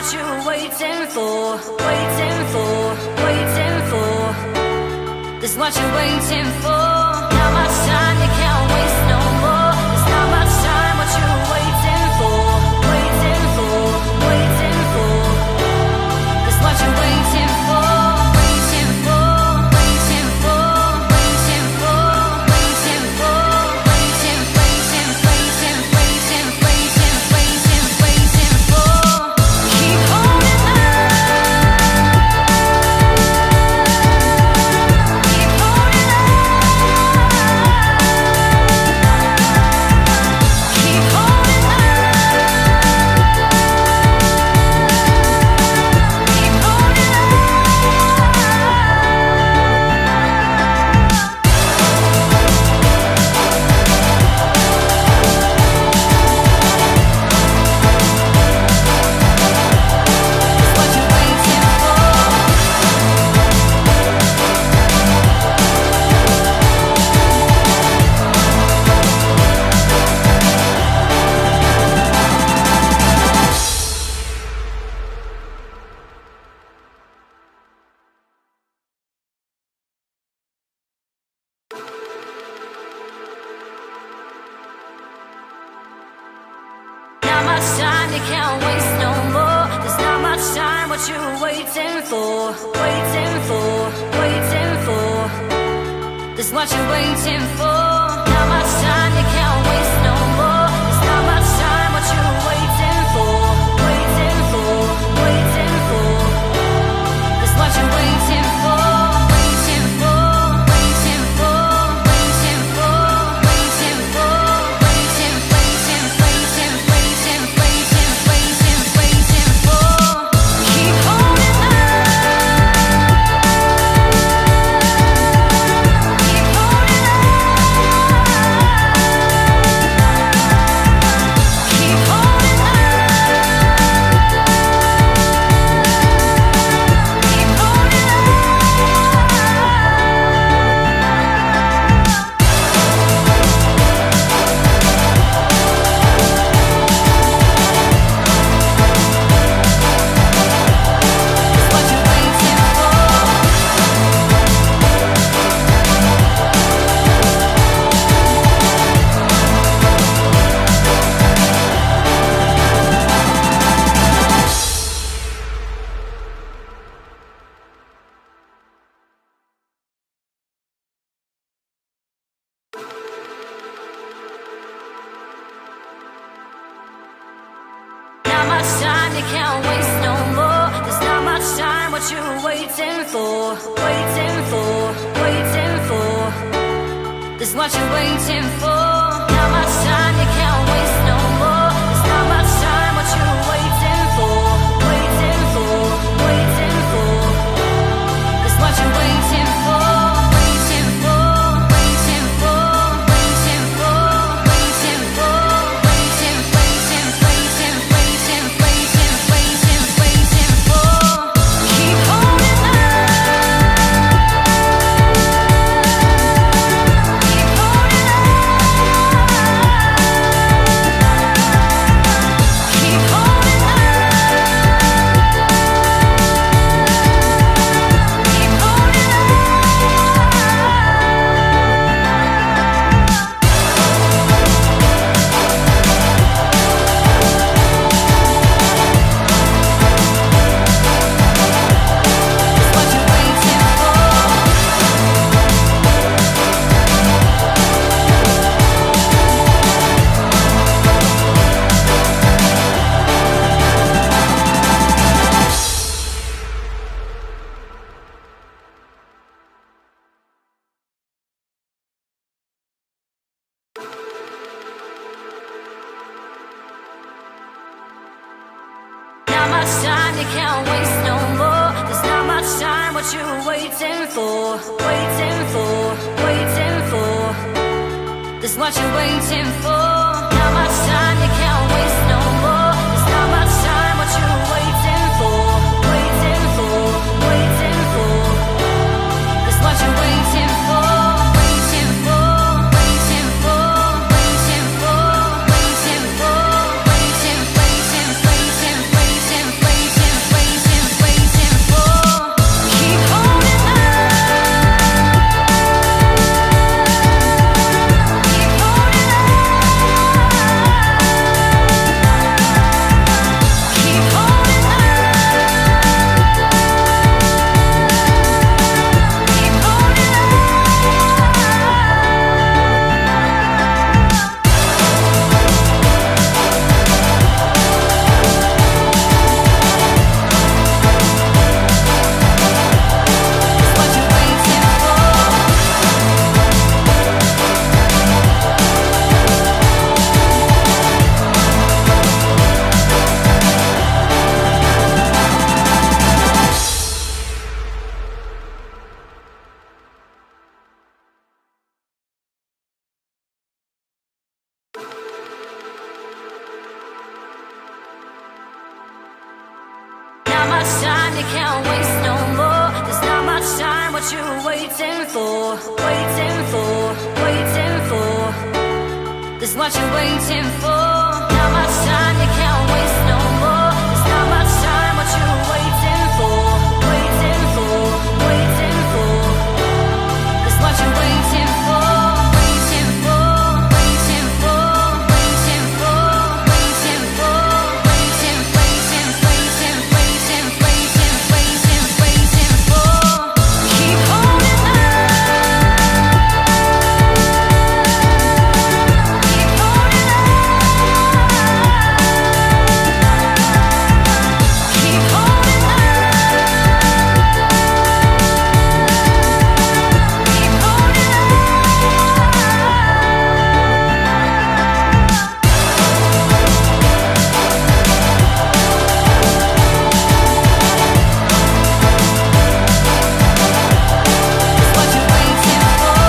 what you were waiting for, waiting for, waiting for. That's what you're waiting for. Not much time, you can't waste no more. There's not much time, what you were waiting for, waiting for, waiting for. That's what you're waiting for. You can't waste no more. There's not much time, what you were waiting for, waiting for, waiting for. That's what you're waiting for. Not much time, you can't waste no more. There's not much time, what you were waiting for, waiting for, waiting for. That's what you're waiting for. You can't waste no more. There's not much time, what you were waiting for, waiting for, waiting for. That's what you're waiting for. Not much time, you can't waste no more. There's not much time, what you were waiting for, waiting for, waiting for. That's what you're waiting for. You can't waste no more. There's not much time, what you were waiting for, waiting for, waiting for. That's what you're waiting for. Not much time, you can't waste no more. There's not much time, what you were waiting for, waiting for, waiting for. That's what you're waiting for. Waiting for, waiting for, waiting for, waiting, waiting, waiting, waiting, waiting. time, you can't waste no more. There's not much time, what you waiting for? Waiting for, waiting for. There's what you're waiting for. Not much time, you can't waste no more. There's not much time, what you waiting for? Waiting for, waiting for. There's what you're waiting for. Waiting for, waiting for, waiting for, waiting for, waiting, waiting, waiting, waiting, waiting, waiting, waiting for. Keep holding on. Keep holding on. Keep holding on. Keep holding on. It's what you're waiting for.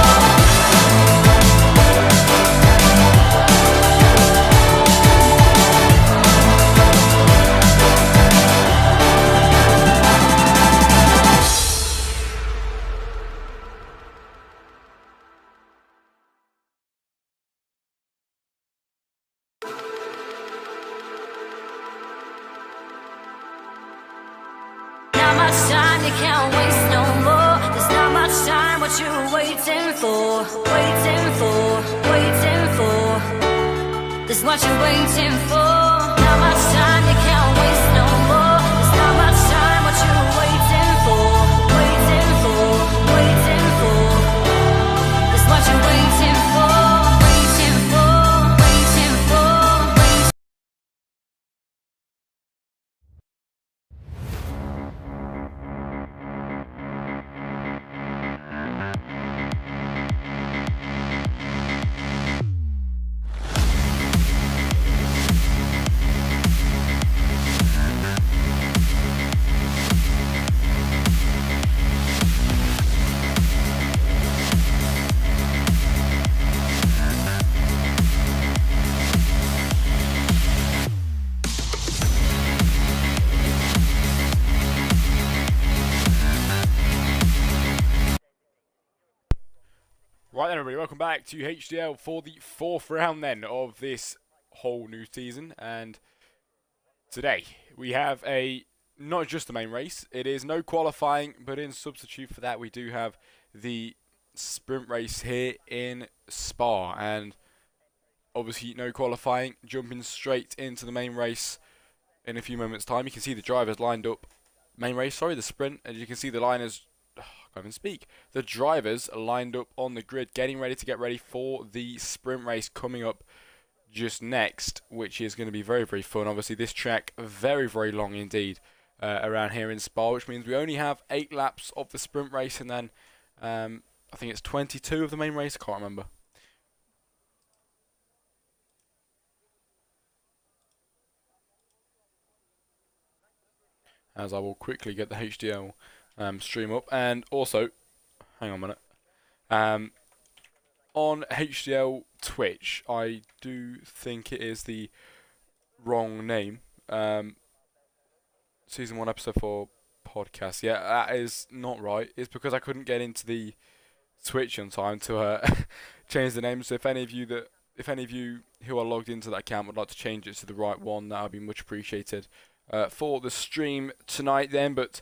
Not much time, you can't waste no more. There's not much time, what you waiting for? Waiting for, waiting for. There's what you're waiting for. Not much time, you can't waste no more. There's not much time, what you waiting for? Waiting for, waiting for. There's what you're waiting for. Waiting for, waiting for, waiting. Right then, everybody, welcome back to HDL for the 4th round then of this whole new season. And today we have not just the main race, it is no qualifying, but in substitute for that we do have the sprint race here in Spa. And obviously no qualifying, jumping straight into the main race in a few moments time. You can see the drivers lined up, the sprint, and you can see the liners. Can't even speak. The drivers are lined up on the grid, getting ready to get ready for the sprint race coming up just next, which is going to be very, very fun. Obviously, this track very, very long indeed around here in Spa, which means we only have 8 laps of the sprint race, and then I think it's 22 of the main race. I can't remember. As I will quickly get the HDL stream up, and also, hang on a minute, on HDL Twitch, I do think it is the wrong name, season 1 episode 4 podcast. Yeah, that is not right. It's because I couldn't get into the Twitch on time to change the name. So if any of you who are logged into that account would like to change it to the right one, that would be much appreciated for the stream tonight then. But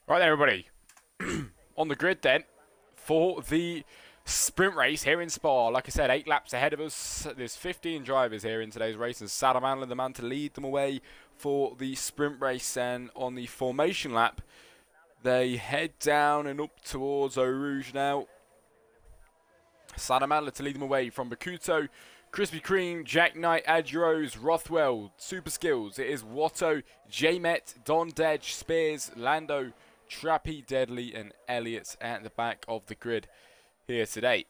right then, everybody, on the grid then for the sprint race here in Spa. Like I said, 8 laps ahead of us. There's 15 drivers here in today's race, and Saddam Manley, the man to lead them away for the sprint race. And on the formation lap, they head down and up towards Eau Rouge now. Salamanca to lead them away from Bakuto, Krispy Kreme, Jack Knight, Adros, Rothwell, Super Skills. It is Watto, J-Met, Don Dedge, Spears, Lando, Trappy, Deadly, and Elliott at the back of the grid here today.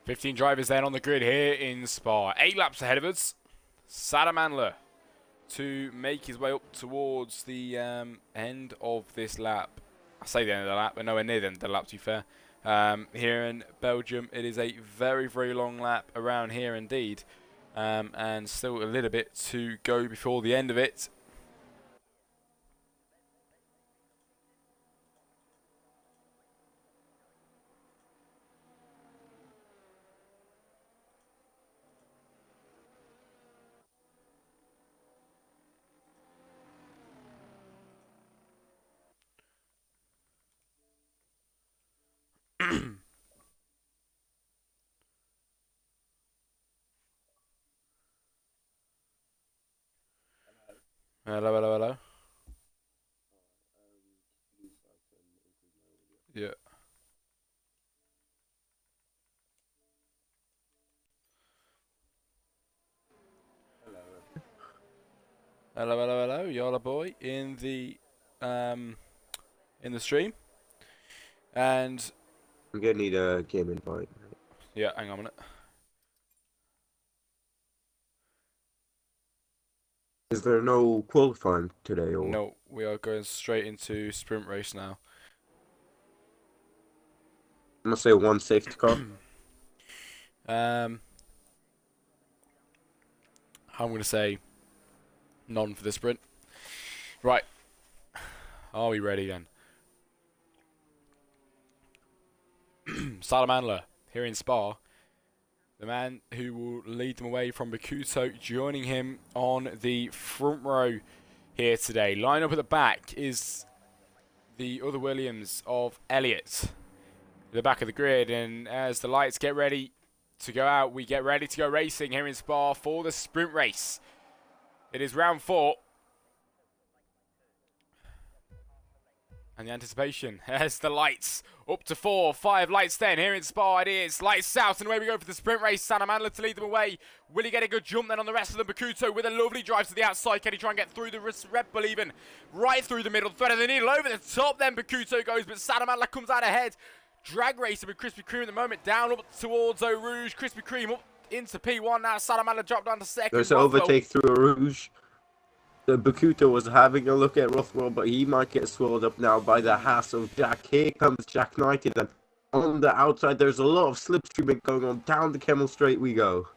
"15 drivers then on the grid here in Spa. 8 laps ahead of us. Salamanca to make his way up towards the end of this lap. I say the end of the lap, but nowhere near the end of the lap, to be fair. Here in Belgium, it is a very, very long lap around here indeed. And still a little bit to go before the end of it. Hello, hello, hello. Yeah. Hello, hello, hello. Yola boy in the stream. And I'm gonna need a game invite. yeah, hang on a minute. Is there no qualifying today, or No, we are going straight into sprint race now. I must say one safety car? I'm going to say none for the sprint. Right. Are we ready then? Salamanca here in Spa. The man who will lead them away from Bakuto, joining him on the front row here today. Line up at the back is the other Williams of Elliott. At the back of the grid, and as the lights get ready to go out, we get ready to go racing here in Spa for the sprint race. It is round 4. And the anticipation as the lights up to 4, 5 lights then here in Spa. It is lights out, and away we go for the sprint race. Salamanca to lead them away. Will he get a good jump then on the rest of them? Bakuto with a lovely drive to the outside. Can he try and get through the Red Bull even? Right through the middle, thread of the needle over the top. Then Bakuto goes, but Salamanca comes out ahead. Drag racing with Krispy Kreme at the moment, down up towards Eau Rouge. Krispy Kreme up into P1 now. Salamanca dropped down to second. There's an overtake through Eau Rouge. The Bakuto was having a look at Rothwell, but he might get swallowed up now by the Haas of Jack. Here comes Jack Knight, and then on the outside there's a lot of slipstreaming going on. Down the Camel Straight we go.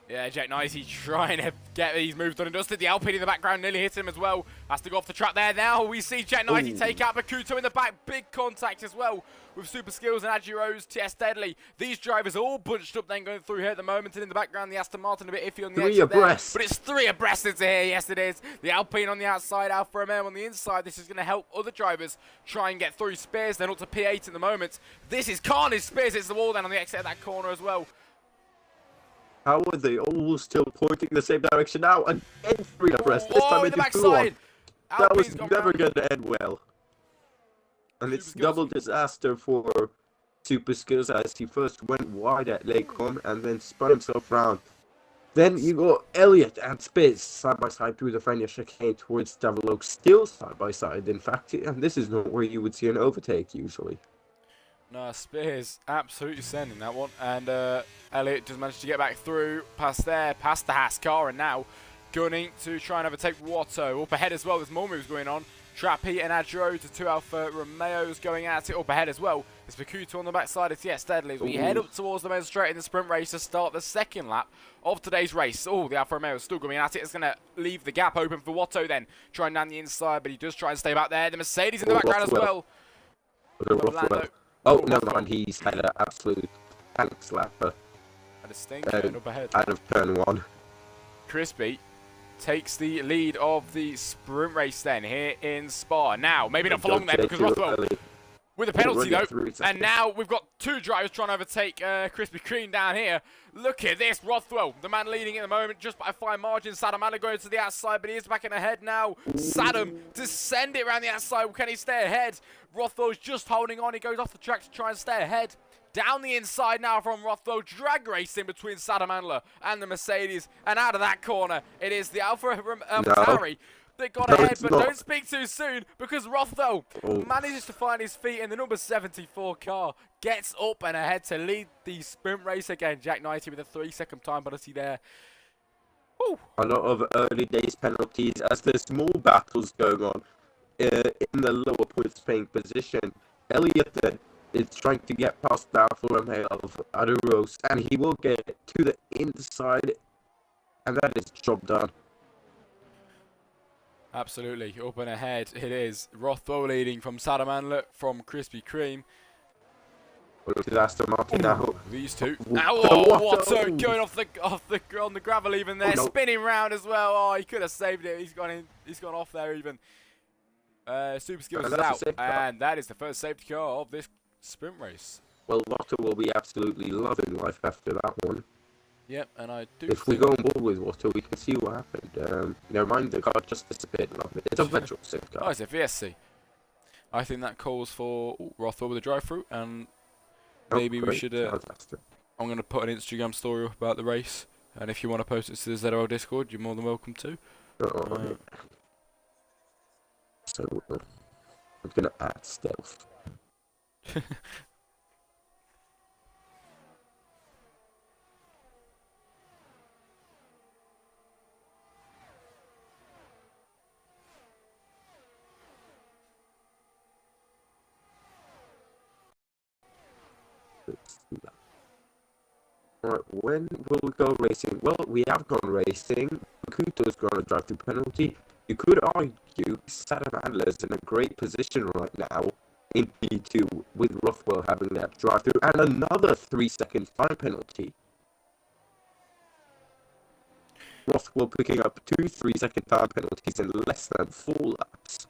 Yeah, Jack Knight, he's trying to get these moves done and dusted. The Alpine in the background nearly hit him as well. Has to go off the track there. Now we see Jack Knight take out Bakuto in the back. Big contact as well with Super Skills and Adjuros, TS Deadly. These drivers are all bunched up then going through here at the moment. And in the background, the Aston Martin a bit iffy on the exit there. But it's 3 abreast into here. Yes, it is. The Alpine on the outside, Alfa Romeo on the inside. This is going to help other drivers try and get through. Spears then up to P8 at the moment. This is carnage. Spears hits the wall then on the exit of that corner as well. How are they all still pointing in the same direction now? And every abreast. This time in the it flew on. backside. That was never going to end well. And it's double disaster for Super Skills as he first went wide at Lakecom and then spun himself round. Then you got Elliott and Spitz side by side through the final chicane towards Devil Oak, still side by side. In fact, and this is not where you would see an overtake usually. No, Spears absolutely sending that one, and Elliott just managed to get back through past there, past the Haas car, and now gunning to try and overtake Watto. Up ahead as well, there's more moves going on. Trappy and Adro to 2 Alfa Romeos going at it up ahead as well. It's Bakuto on the backside. It's steadily as we head up towards the main straight in the sprint race to start the second lap of today's race. Oh, the Alfa Romeo is still going at it. It's going to leave the gap open for Watto then. Trying down the inside, but he does try and stay back there. The Mercedes in the background as well. Oh, never mind. He's had an absolute tank slapper. And a stinker up ahead. Out of turn 1. Crispy takes the lead of the sprint race then here in Spa. Now, maybe not for long then because Rothwell with a penalty though. And now we've got two drivers trying to overtake Krispy Kreme down here. Look at this, Rothwell, the man leading at the moment just by a fine margin. Sadam going to the outside, but he is back in ahead now. Sadam to send it around the outside. Can he stay ahead? Rothwell's just holding on. He goes off the track to try and stay ahead. Down the inside now from Rothwell, drag racing between Sadam and the Mercedes. And out of that corner, it is the AlphaTauri that got ahead, but don't speak too soon because Rothwell manages to find his feet in the number 74 car, gets up and ahead to lead the sprint race again. Jack 90 with a 3-second time penalty there. Woo. A lot of early days penalties as there's small battles going on in the lower points paying position. Elliott is trying to get past the Alfa Romeo of Aduros, and he will get to the inside, and that is job done. Absolutely, up and ahead it is. Rothwell leading from Sadam from Krispy Kreme. Aston Martin now. These two. Watto going off the on the gravel even there, spinning round as well. Oh, he could have saved it. He's gone in. He's gone off there even. Super Skills is out, and that is the first safety car of this sprint race. Well, Watto will be absolutely loving life after that one. Yep, and I do. If we go on board with Watto, we can see what happened. Never mind, the car just disappeared. It's a petrol safe car. Oh, it's a VSC. I think that calls for Rothwell with a drive-through, and maybe we should. I'm going to put an Instagram story up about the race, and if you want to post it to the ZRL Discord, you're more than welcome to. So I'm going to add stealth. Alright, when will we go racing? Well, we have gone racing. Bakuto's got a drive-through penalty. You could argue Sadam is in a great position right now in P2 with Rothwell having that drive-through and another 3-second time penalty. Rothwell picking up 2 3-second time penalties in less than 4 laps.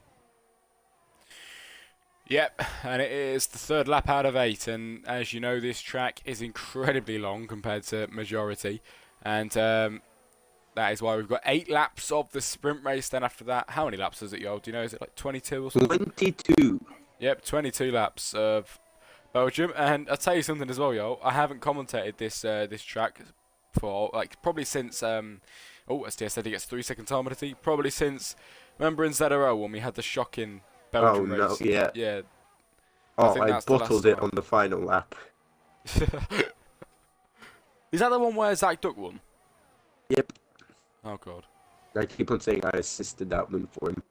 Yep, and it is the third lap out of 8, and as you know, this track is incredibly long compared to majority, and that is why we've got 8 laps of the sprint race. Then after that, how many laps is it, Yo? Do you know? Is it like 22 or something? 22. Yep, 22 laps of Belgium, and I'll tell you something as well, Yo. I haven't commentated this track for like probably since STS said he gets 3-second time penalty. Probably since remember in ZRO when we had the shocking Belgium race. Yeah. Oh, I bottled it on the final lap. Is that the one where Zach Duck won? Yep. Oh god. I keep on saying I assisted that win for him.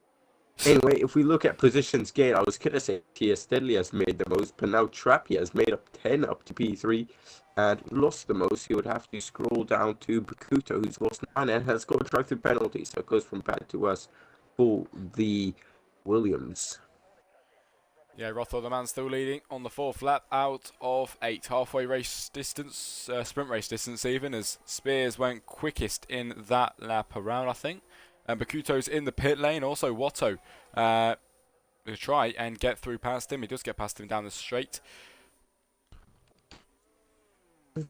Anyway, if we look at positions gained, I was gonna say T.S. Deadly has made the most, but now Trappy has made up 10 up to P3 and lost the most. He would have to scroll down to Bakuto, who's lost 9 and has got a drive-through penalty, so it goes from bad to worse for the Williams. Yeah, Rothwell, the man, still leading on the 4th lap out of 8. Halfway race distance, sprint race distance even, as Spears went quickest in that lap around, I think. And Bakuto's in the pit lane. Also, Watto will try and get through past him. He does get past him down the straight. Maybe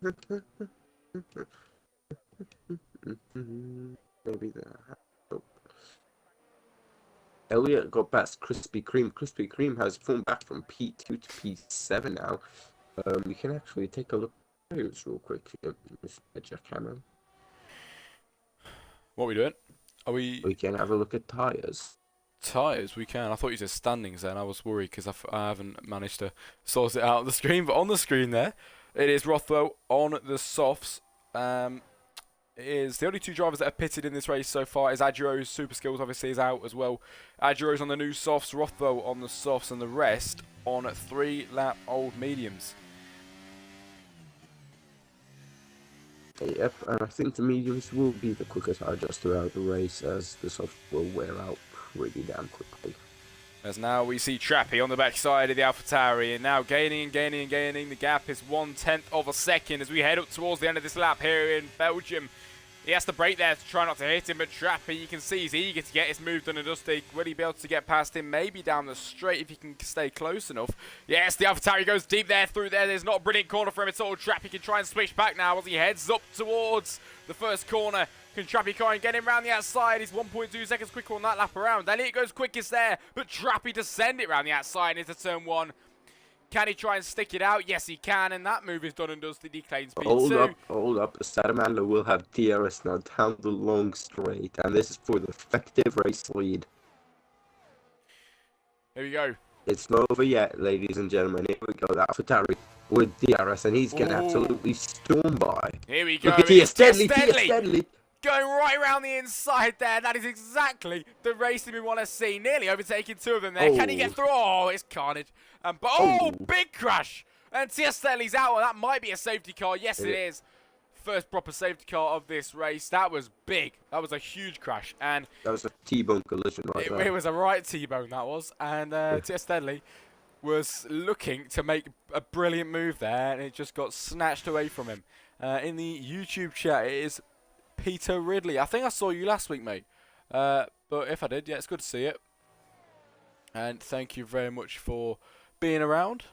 that. Elliott got past Krispy Kreme. Krispy Kreme has fallen back from P2 to P7 now. We can actually take a look at those real quick. Jack Cameron. What are we doing? We can have a look at tyres. Tyres, we can. I thought you said standings then. I was worried because I haven't managed to source it out on the screen. But on the screen there, it is Rothwell on the softs. is the only two drivers that have pitted in this race so far is Adjuro's Super Skills obviously is out as well. Adjuro's on the new softs, Rothwell on the softs, and the rest on 3-lap old mediums. Yep, and I think the mediums will be the quicker tires throughout the race, as the soft will wear out pretty damn quickly. As now we see Trappy on the backside of the AlphaTauri, and now gaining and gaining and gaining. The gap is 1/10 of a second as we head up towards the end of this lap here in Belgium. He has to brake there to try not to hit him, but Trappy, you can see he's eager to get his move done and dusty. Will he be able to get past him? Maybe down the straight if he can stay close enough. Yes, the AlphaTauri goes deep there through there. There's not a brilliant corner for him at all. Trappy can try and switch back now as he heads up towards the first corner. Can Trappy try and get him round the outside? He's 1.2 seconds quicker on that lap around. Elliott goes quickest there, but Trappy to send it round the outside into turn 1. Can he try and stick it out? Yes, he can, and that move is done and dusted. He claims P2. Hold up. Salamandra will have DRS now down the long straight, and this is for the effective race lead. Here we go. It's not over yet, ladies and gentlemen. Here we go. The AlphaTauri with DRS, and he's getting absolutely stormed by. Here we go. Look at Tia Steadley. Going right around the inside there. That is exactly the racing we want to see. Nearly overtaking two of them there. Can he get through? Oh, it's carnage. Big crash. And Tia Steadley's out. Well, that might be a safety car. Yes, it is. First proper safety car of this race. That was big. That was a huge crash. And that was a T-bone collision right there. It was a right T-bone, that was. And Tia Steadley was looking to make a brilliant move there, and it just got snatched away from him. In the YouTube chat, it is Peter Ridley. I think I saw you last week, mate. But if I did, yeah, it's good to see it. And thank you very much for being around.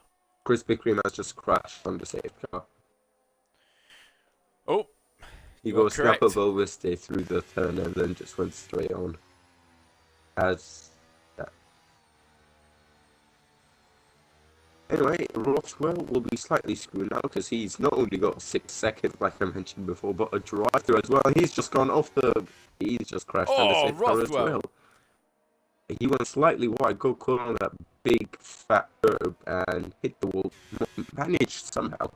Krispy Kreme has just crashed on the safe car. Oh. He goes up of overstay through the turn and then just went straight on. Anyway, Rothwell will be slightly screwed now because he's not only got 6 seconds, like I mentioned before, but a drive-through as well. He's just gone off the... He's just crashed on the safe car as well. He went slightly wide, go caught on that big fat curb and hit the wall. Managed somehow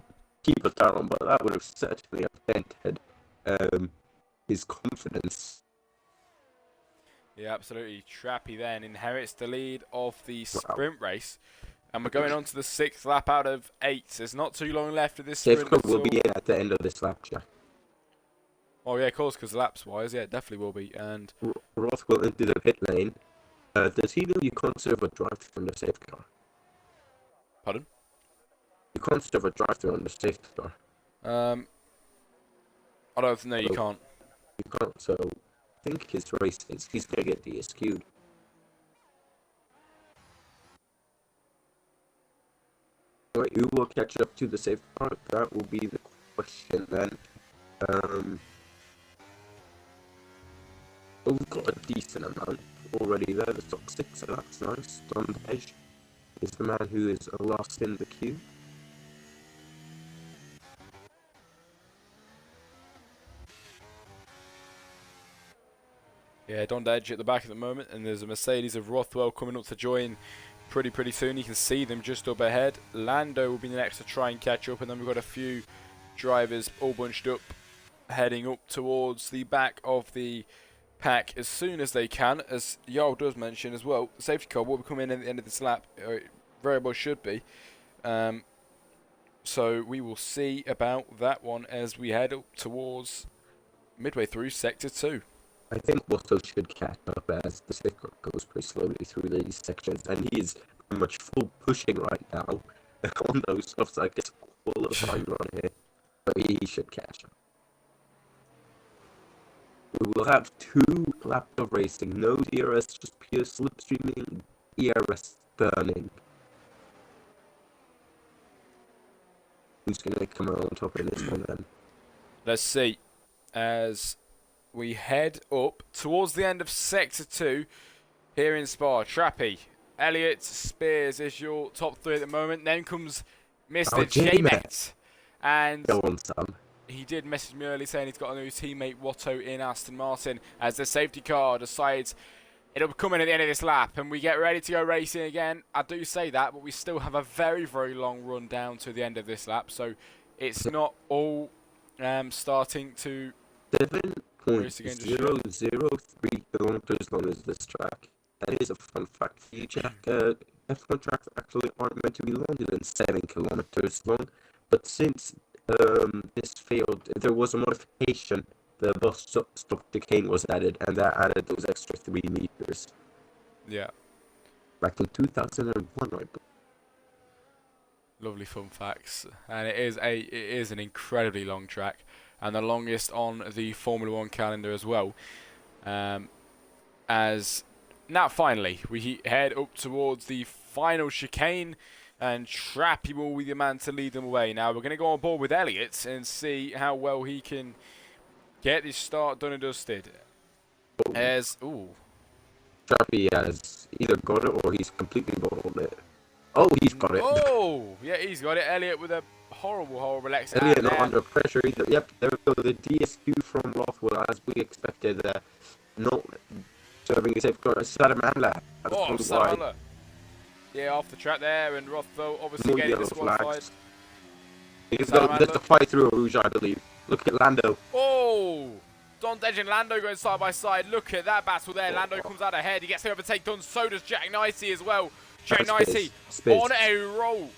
keep a tire on, but that would have certainly dented his confidence. Yeah, absolutely. Trappy then inherits the lead of the sprint race. And we're going on to the 6th lap out of 8. There's not too long left of this sprint. Safe car will be in at the end of this lap, Jack. Oh, yeah, of course, because laps-wise, yeah, it definitely will be. And Rothwell into the pit lane. Does he know you can't serve a drive-through on the safety car? Pardon? You can't serve a drive-through on the safety car. I don't know, you can't. You can't, so I think his race is he's going to get DSQ'd. Right, who will catch up to the safety car? That will be the question then. We've got a decent amount already there, the top 6, so that's nice. Don Edge is the man who is last in the queue. Yeah, Don Edge at the back at the moment, and there's a Mercedes of Rothwell coming up to join pretty soon. You can see them just up ahead. Lando will be the next to try and catch up, and then we've got a few drivers all bunched up, heading up towards the back of the pack as soon as they can. As Jarl does mention as well, the safety car will be coming in at the end of this lap. It very well should be. So we will see about that one as we head up towards midway through Sector 2. I think Watto should catch up as the safety car goes pretty slowly through these sections, and he is pretty much full pushing right now on those stuff, I guess qualifying run here, but he should catch up. We will have 2 laps of racing, no DRS, just pure slipstreaming, DRS burning. Who's going to come out on top in this one then? Let's see. As we head up towards the end of Sector 2 here in Spa. Trappy, Elliott, Spears is your top 3 at the moment. Then comes Mr. J-Met. And go on, Sam. He did message me early saying he's got a new teammate, Watto, in Aston Martin, as the safety car decides it'll be coming at the end of this lap, and we get ready to go racing again. I do say that, but we still have a very long run down to the end of this lap, so it's not all starting to Race again, just 7.003 kilometers long is this track. That is a fun fact for you, Jack. F1 tracks actually aren't meant to be longer than 7 kilometers long, but since this failed, there was a modification. The bus stop chicane was added, and that added those extra 3 meters. Yeah. Back in 2001, I believe. Lovely fun facts, and it is an incredibly long track, and the longest on the Formula One calendar as well. As now finally we head up towards the final chicane, and Trappy will be the man to lead them away. Now we're going to go on board with Elliott and see how well he can get this start done and dusted. As Trappy has either got it or he's completely bottled it. Oh, he's got it. Oh, yeah, he's got it. Elliott with a horrible exit. Elliott not under pressure either. Yep, there we go. The DSQ from Rothwell, as we expected. Not serving a safeguard. Sadamandla. Sadamandla. Yeah, off the track there, and Rothwell obviously More getting disqualified. There's the fight through Rouge, I believe. Look at Lando. Oh! Dondej and Lando going side by side. Look at that battle there. Lando comes out ahead. He gets the overtake done. So does Jack Nicey as well. Jack Nicey on a roll.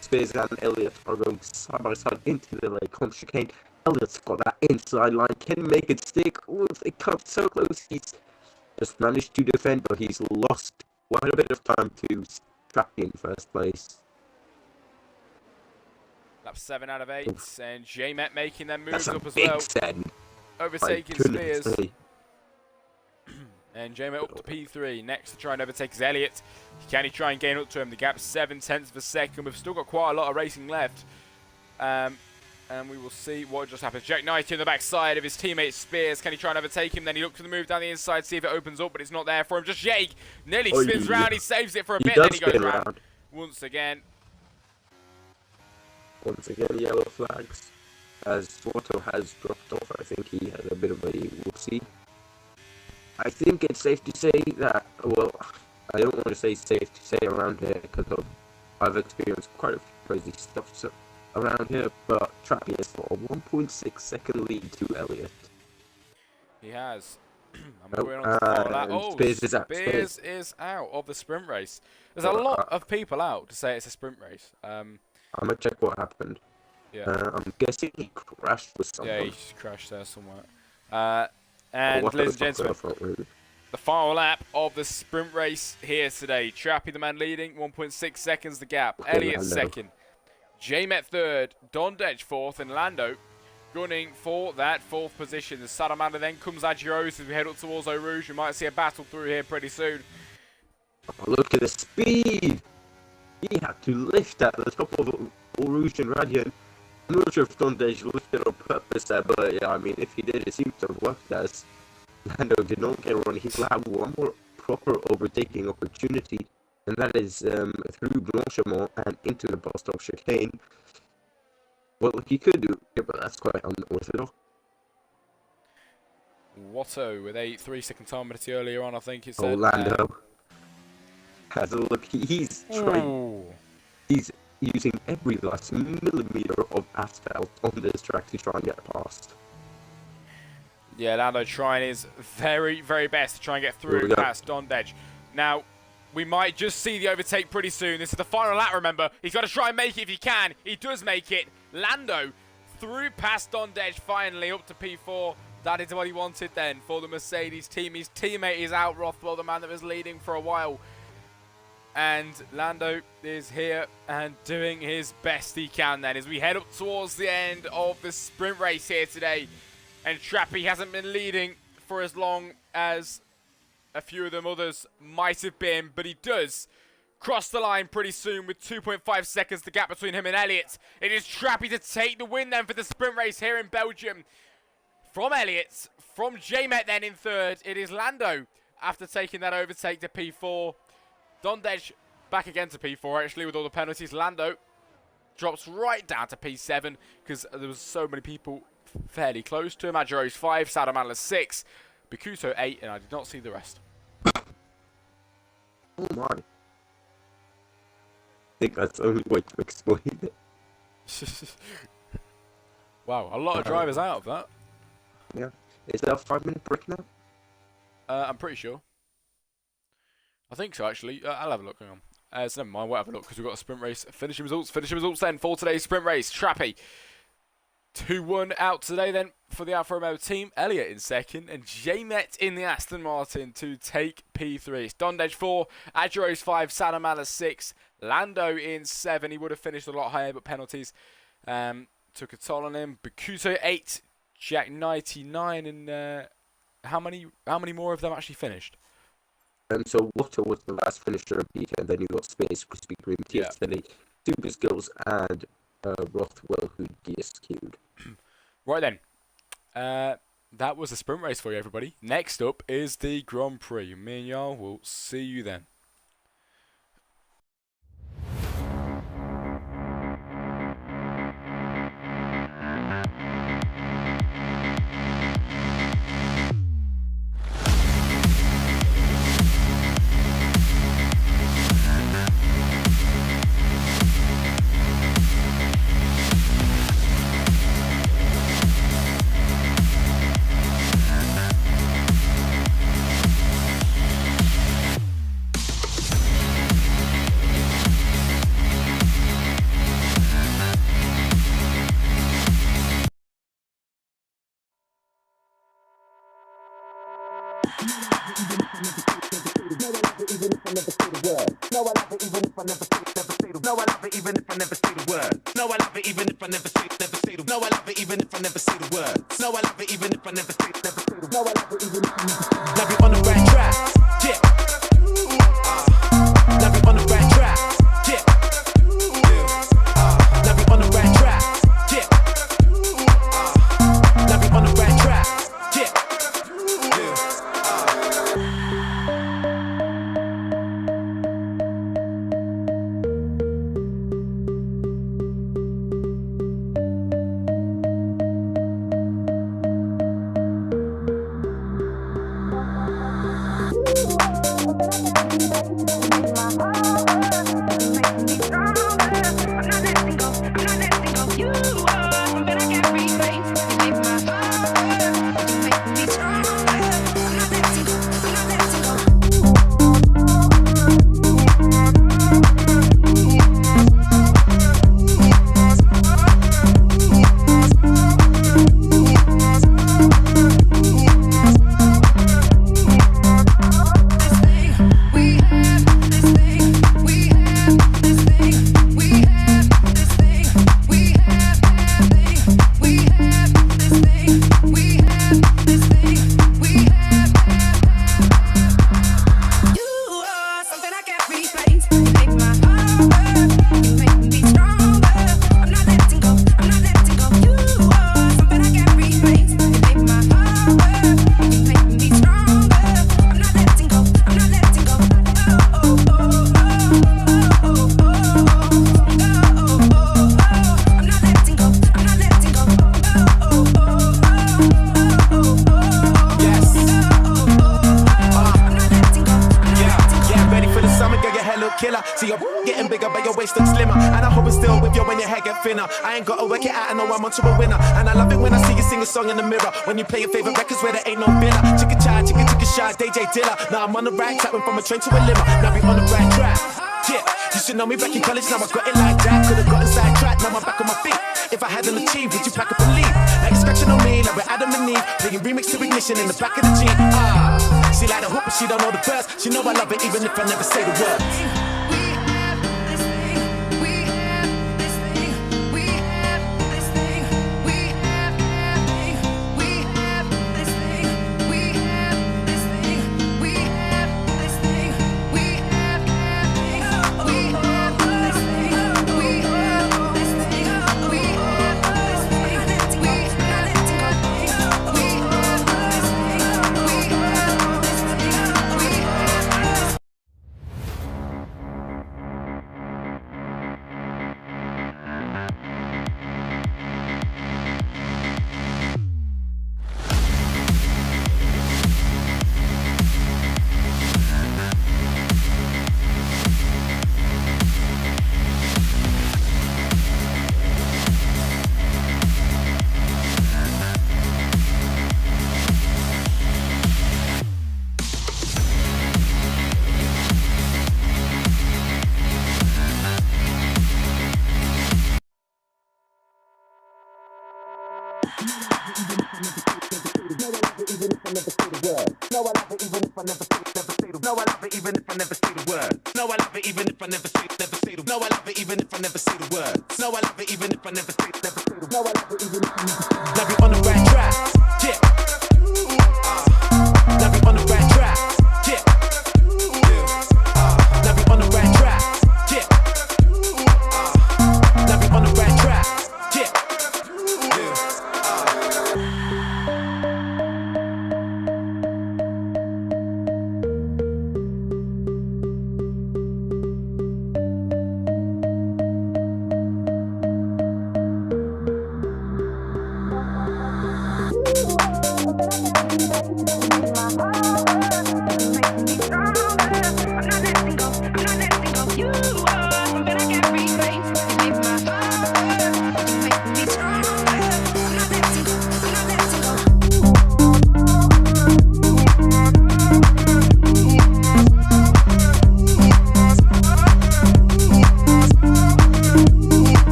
Spears and Elliott are going side by side into the Lake chicane. Elliott's got that inside line. Can he make it stick? Oh, they come so close. He's just managed to defend, but he's lost quite a bit of time to track in first place. Lap 7 out of 8. Oof. And J-Met making them moves up as well. Send. Overtaking Spears. And J-Met up to P3. Next to try and overtake is Elliott. Can he try and gain up to him? The gap's 7/10 of a second. We've still got quite a lot of racing left. And we will see what just happens. Jack Knight in the backside of his teammate Spears. Can he try and overtake him? Then he looks to the move down the inside, see if it opens up, but it's not there for him. Just Jake nearly spins round. He saves it for a bit, then he goes round. Once again, yellow flags. As Soto has dropped off, I think he had a bit of a whoopsie. I think it's safe to say that, well, I don't want to say safe to say around here because I've experienced quite a few crazy stuff around here, but Trappy has got a 1.6 second lead to Elliott. He has. Spears is out. Spears is out of the sprint race. There's a lot of people out to say it's a sprint race. I'm going to check what happened. Yeah. I'm guessing he crashed with someone. Yeah, he just crashed there somewhere. And ladies and gentlemen, the final lap of the sprint race here today. Trappy the man leading, 1.6 seconds the gap. Elliott second. J-Met third. Dondej fourth. And Lando gunning for that fourth position. The Salamander then comes Agios as we head up towards Eau Rouge. We might see a battle through here pretty soon. Oh, look at the speed! He had to lift at the top of Eau Rouge and Radiant. I'm not sure if Dondej lifted on purpose there, but yeah, I mean, if he did, it seems to have worked as Lando did not get run. He will have one more proper overtaking opportunity, and that is through Blanchimont and into the bus stop chicane. Well, he could do, yeah, but that's quite unorthodox. Watto with a 3-second time penalty earlier on, I think it said. Lando has a look. He's trying. He's using every last millimeter of asphalt on this track to try and get past. Yeah, Lando trying his very, very best to try and get through past Dondej. Now, we might just see the overtake pretty soon. This is the final lap, remember. He's got to try and make it if he can. He does make it. Lando through past Dondej finally up to P4. That is what he wanted then for the Mercedes team. His teammate is out, Rothwell, the man that was leading for a while. And Lando is here and doing his best he can then as we head up towards the end of the sprint race here today. And Trappy hasn't been leading for as long as a few of them others might have been, but he does cross the line pretty soon with 2.5 seconds the gap between him and Elliott. It is Trappy to take the win then for the sprint race here in Belgium. From Elliott, from J-Met then in third, it is Lando after taking that overtake to P4. Dondej back again to P4 actually with all the penalties. Lando drops right down to P7 because there was so many people fairly close to him. Adjuro's 5, Sadamandla 6, Bikuto 8, and I did not see the rest. Oh my. I think that's the only way to explain it. Wow, a lot of drivers out of that. Yeah. Is there a 5-minute break now? I'm pretty sure. I think so, actually. I'll have a look. Hang on. So never mind. We'll have a look because we've got a sprint race. Finishing results. Finishing results then for today's sprint race. Trappy 2-1 out today then for the Alfa Romeo team. Elliott in second and Jamet in the Aston Martin to take P3. It's Dondej 4, Adjuros 5, Sanamala 6, Lando in 7. He would have finished a lot higher, but penalties took a toll on him. Bakuto 8, Jack 99, and how many more of them actually finished? So Water was the last finisher of Peter, and then you got Space, Krispy Kreme, yesterday, Super Skills, and Rothwell, who DSQ'd. Right then, that was a sprint race for you, everybody. Next up is the Grand Prix. Me and y'all will see you then. I ain't gotta work it out, I know I'm onto a winner. And I love it when I see you sing a song in the mirror. When you play your favorite records where there ain't no filler. Chicka chai, chicka shy, DJ Dilla. Now I'm on the right track, went from a train to a limo. Now we on the right track. Yeah, you should know me back in college, now I got it like that. Could've gotten sidetracked, now I'm back on my feet. If I hadn't achieved, would you pack up and leave? Like you're scratching on me, like we're Adam and Eve. Playing remix to Ignition in the back of the Jeep. She like the hook, but she don't know the verse. She know I love it even if I never say the words. No, I love it even if I never say the No, I love it even if I never say the word. No, I love it even if I never say the No, I love it even if I never say the word. No, I love it even if I never say the No, I love it even if I never say the Now we on the right track. Yeah. Now we on the right track. Yeah. Now we on the right track. Yeah. Now we on the right track. Yeah.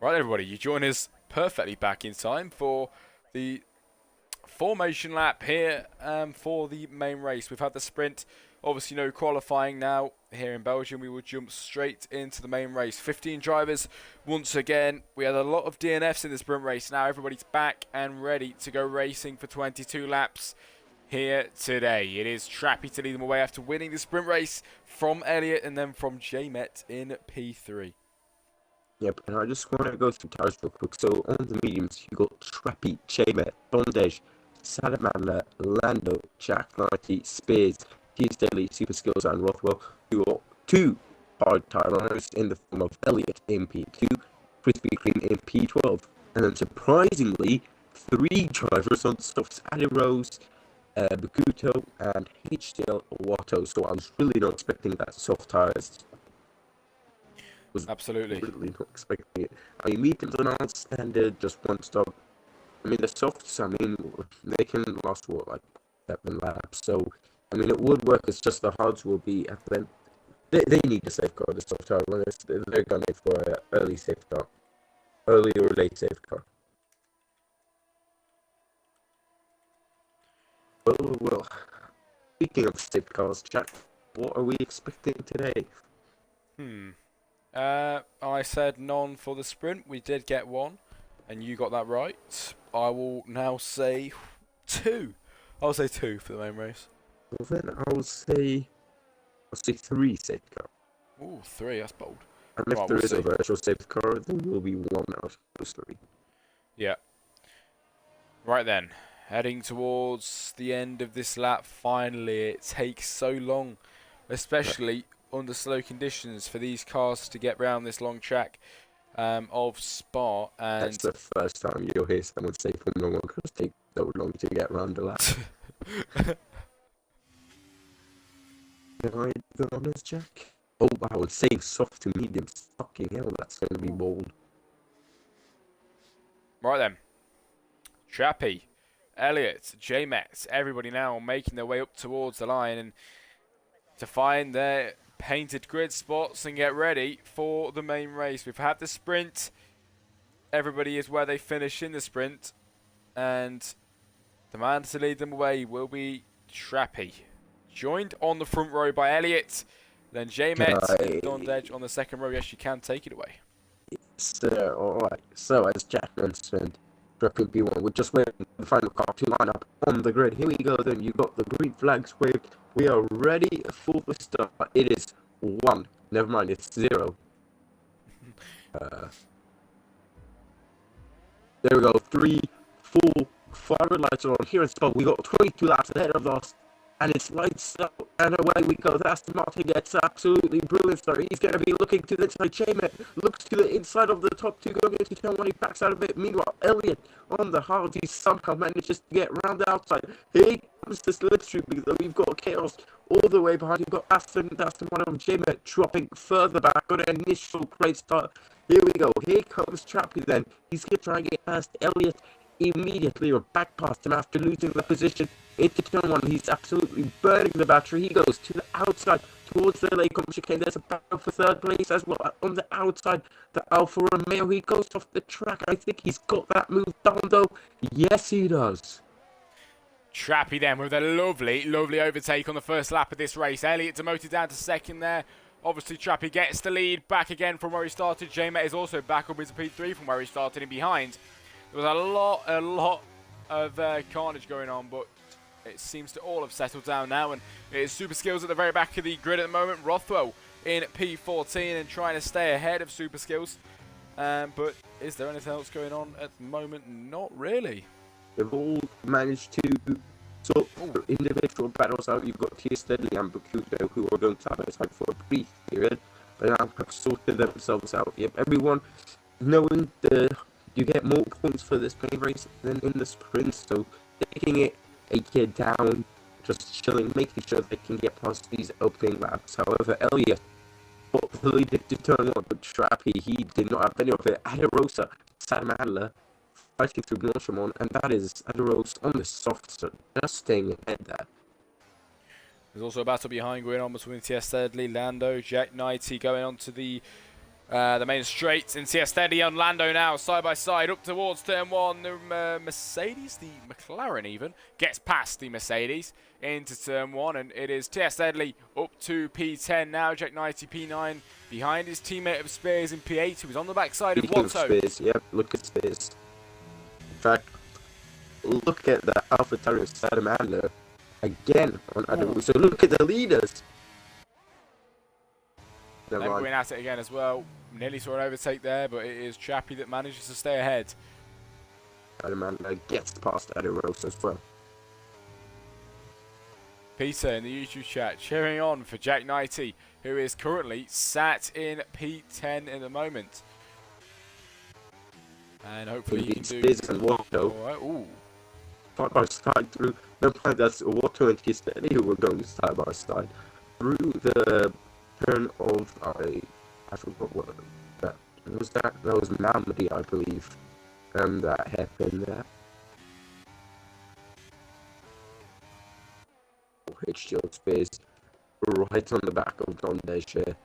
Right, everybody, you join us perfectly back in time for the formation lap here for the main race. We've had the sprint, obviously no qualifying now here in Belgium. We will jump straight into the main race. 15 drivers once again. We had a lot of DNFs in the sprint race. Now everybody's back and ready to go racing for 22 laps here today. It is Trappy to lead them away after winning the sprint race from Elliott and then from J-Met in P3. Yep, and I just want to go through tires real quick. So on the mediums, you got Trappy, J-Met, Bondage, Salamander, Lando, Jack 90, Spears, Hughes Daily, Super Skills, and Rothwell. You got two hard tire runners in the form of Elliott in P2, Crispy Cream in P12, and then surprisingly, three drivers on softs: Ali Rose, Bakuto, and HDL Watto. So I was really not expecting that soft tires. Absolutely. Really not expecting it. I mean, mediums are not standard, just one stop. I mean, the softs, I mean, they can last, what, like 7 laps. So, I mean, it would work. It's just the hards will be at the end. They need to safeguard the soft tire runners. They're gunning for an early safeguard. Early or late safeguard. Well, speaking of safeguards, Jack, what are we expecting today? I said none for the sprint. We did get one, and you got that right. I will now say 2. I'll say 2 for the main race. Well, then I'll say 3 safeguard. Ooh, 3. That's bold. And if Right, there we'll is see. a virtual safeguard, then will be 1 out of those 3. Yeah. Right then, heading towards the end of this lap. Finally, it takes so long, especially under slow conditions, for these cars to get round this long track of Spa. And That's the first time you'll hear someone say Formula 1 cars take so long to get round the lap. Can I be honest, Jack? Oh wow, it's saying soft to mediums. Fucking hell, that's going to be bold. Right then, Trappy, Elliott, J-Met, everybody now making their way up towards the line and to find their painted grid spots and get ready for the main race. We've had the sprint. Everybody is where they finish in the sprint, and the man to lead them away will be Trappy, joined on the front row by Elliott, then J-Met and Don Dedge on the second row. Yes, you can take it away. So, alright, so as Jack mentioned, Trappy P1, we're just waiting for the final car to line up on the grid. Here we go then, you got the green flags waved. We are ready for the start. It is 1. Never mind, it's 0. There we go. 3, 4, 5 red lights are on. Here in Spa, we got 22 laps ahead of us. And it's lights up, and away we go. That's the Martin gets absolutely brilliant start. He's going to be looking to the inside. J-Met looks to the inside of the top 2, going into turn 1. He backs out of it. Meanwhile, Elliott on the hard, he somehow manages to get round the outside. Here comes the slipstream, because we've got Chaos all the way behind. You've got Aston, that's the one on J-Met dropping further back. Got an initial great start. Here we go. Here comes Trappy then. He's going to try and get past Elliott immediately, or back past him after losing the position. Into turn one, he's absolutely burning the battery. He goes to the outside towards the Lake chicane. There's a battle for third place as well. On the outside, the Alfa Romeo, he goes off the track. I think he's got that move down though. Yes, he does. Trappy then with a lovely, lovely overtake on the first lap of this race. Elliott demoted down to second there. Obviously, Trappy gets the lead back again from where he started. J-Met is also back up into P3 from where he started in behind. There was a lot of carnage going on, but it seems to all have settled down now, and it is Super Skills at the very back of the grid at the moment. Rothwell in P14 and trying to stay ahead of Super Skills. But is there anything else going on at the moment? Not really. They've all managed to sort individual battles out. You've got Tia Steadley and Bakuto who are going side by side for a brief period, but now have sorted themselves out. Yep, everyone knowing you get more points for this main race than in the sprint, so taking it a gear down, just chilling, making sure they can get past these opening laps. However, Elliott got the lead into turn one, but Trappy, he did not have any of it. Adarosa, Sam Adler, fighting through Blanchimont, and that is Adaros on the soft, so just staying ahead there. There's also a battle behind going on between T.S. Steadley, Lando, Jack Knighty going on to the main straight, and T.S. Steadley and Lando now side by side up towards turn one. The Mercedes, the McLaren even, gets past the Mercedes into turn one, and it is T.S. Steadley up to P10 now. Jack Knighty P9 behind his teammate of Spears in P8, who was on the backside of Watto. Spears, yep, look at Spears. In fact, look at the AlphaTauri Adam Adler again on Adam. So look at the leaders. They're going at it again as well. Nearly saw an overtake there, but it is Chappie that manages to stay ahead. Adam Adler gets past Adaros as well. Peter in the YouTube chat cheering on for Jack Knighty, who is currently sat in P10 in the moment. And hopefully he can do... And Watto. Right. Ooh. Side by side through... No, that's Watto and Kisteni who were going side by side. Through the turn of... I forgot what that was. That was Mamadi, I believe. That happened there. HDL space right on the back of Don Deche.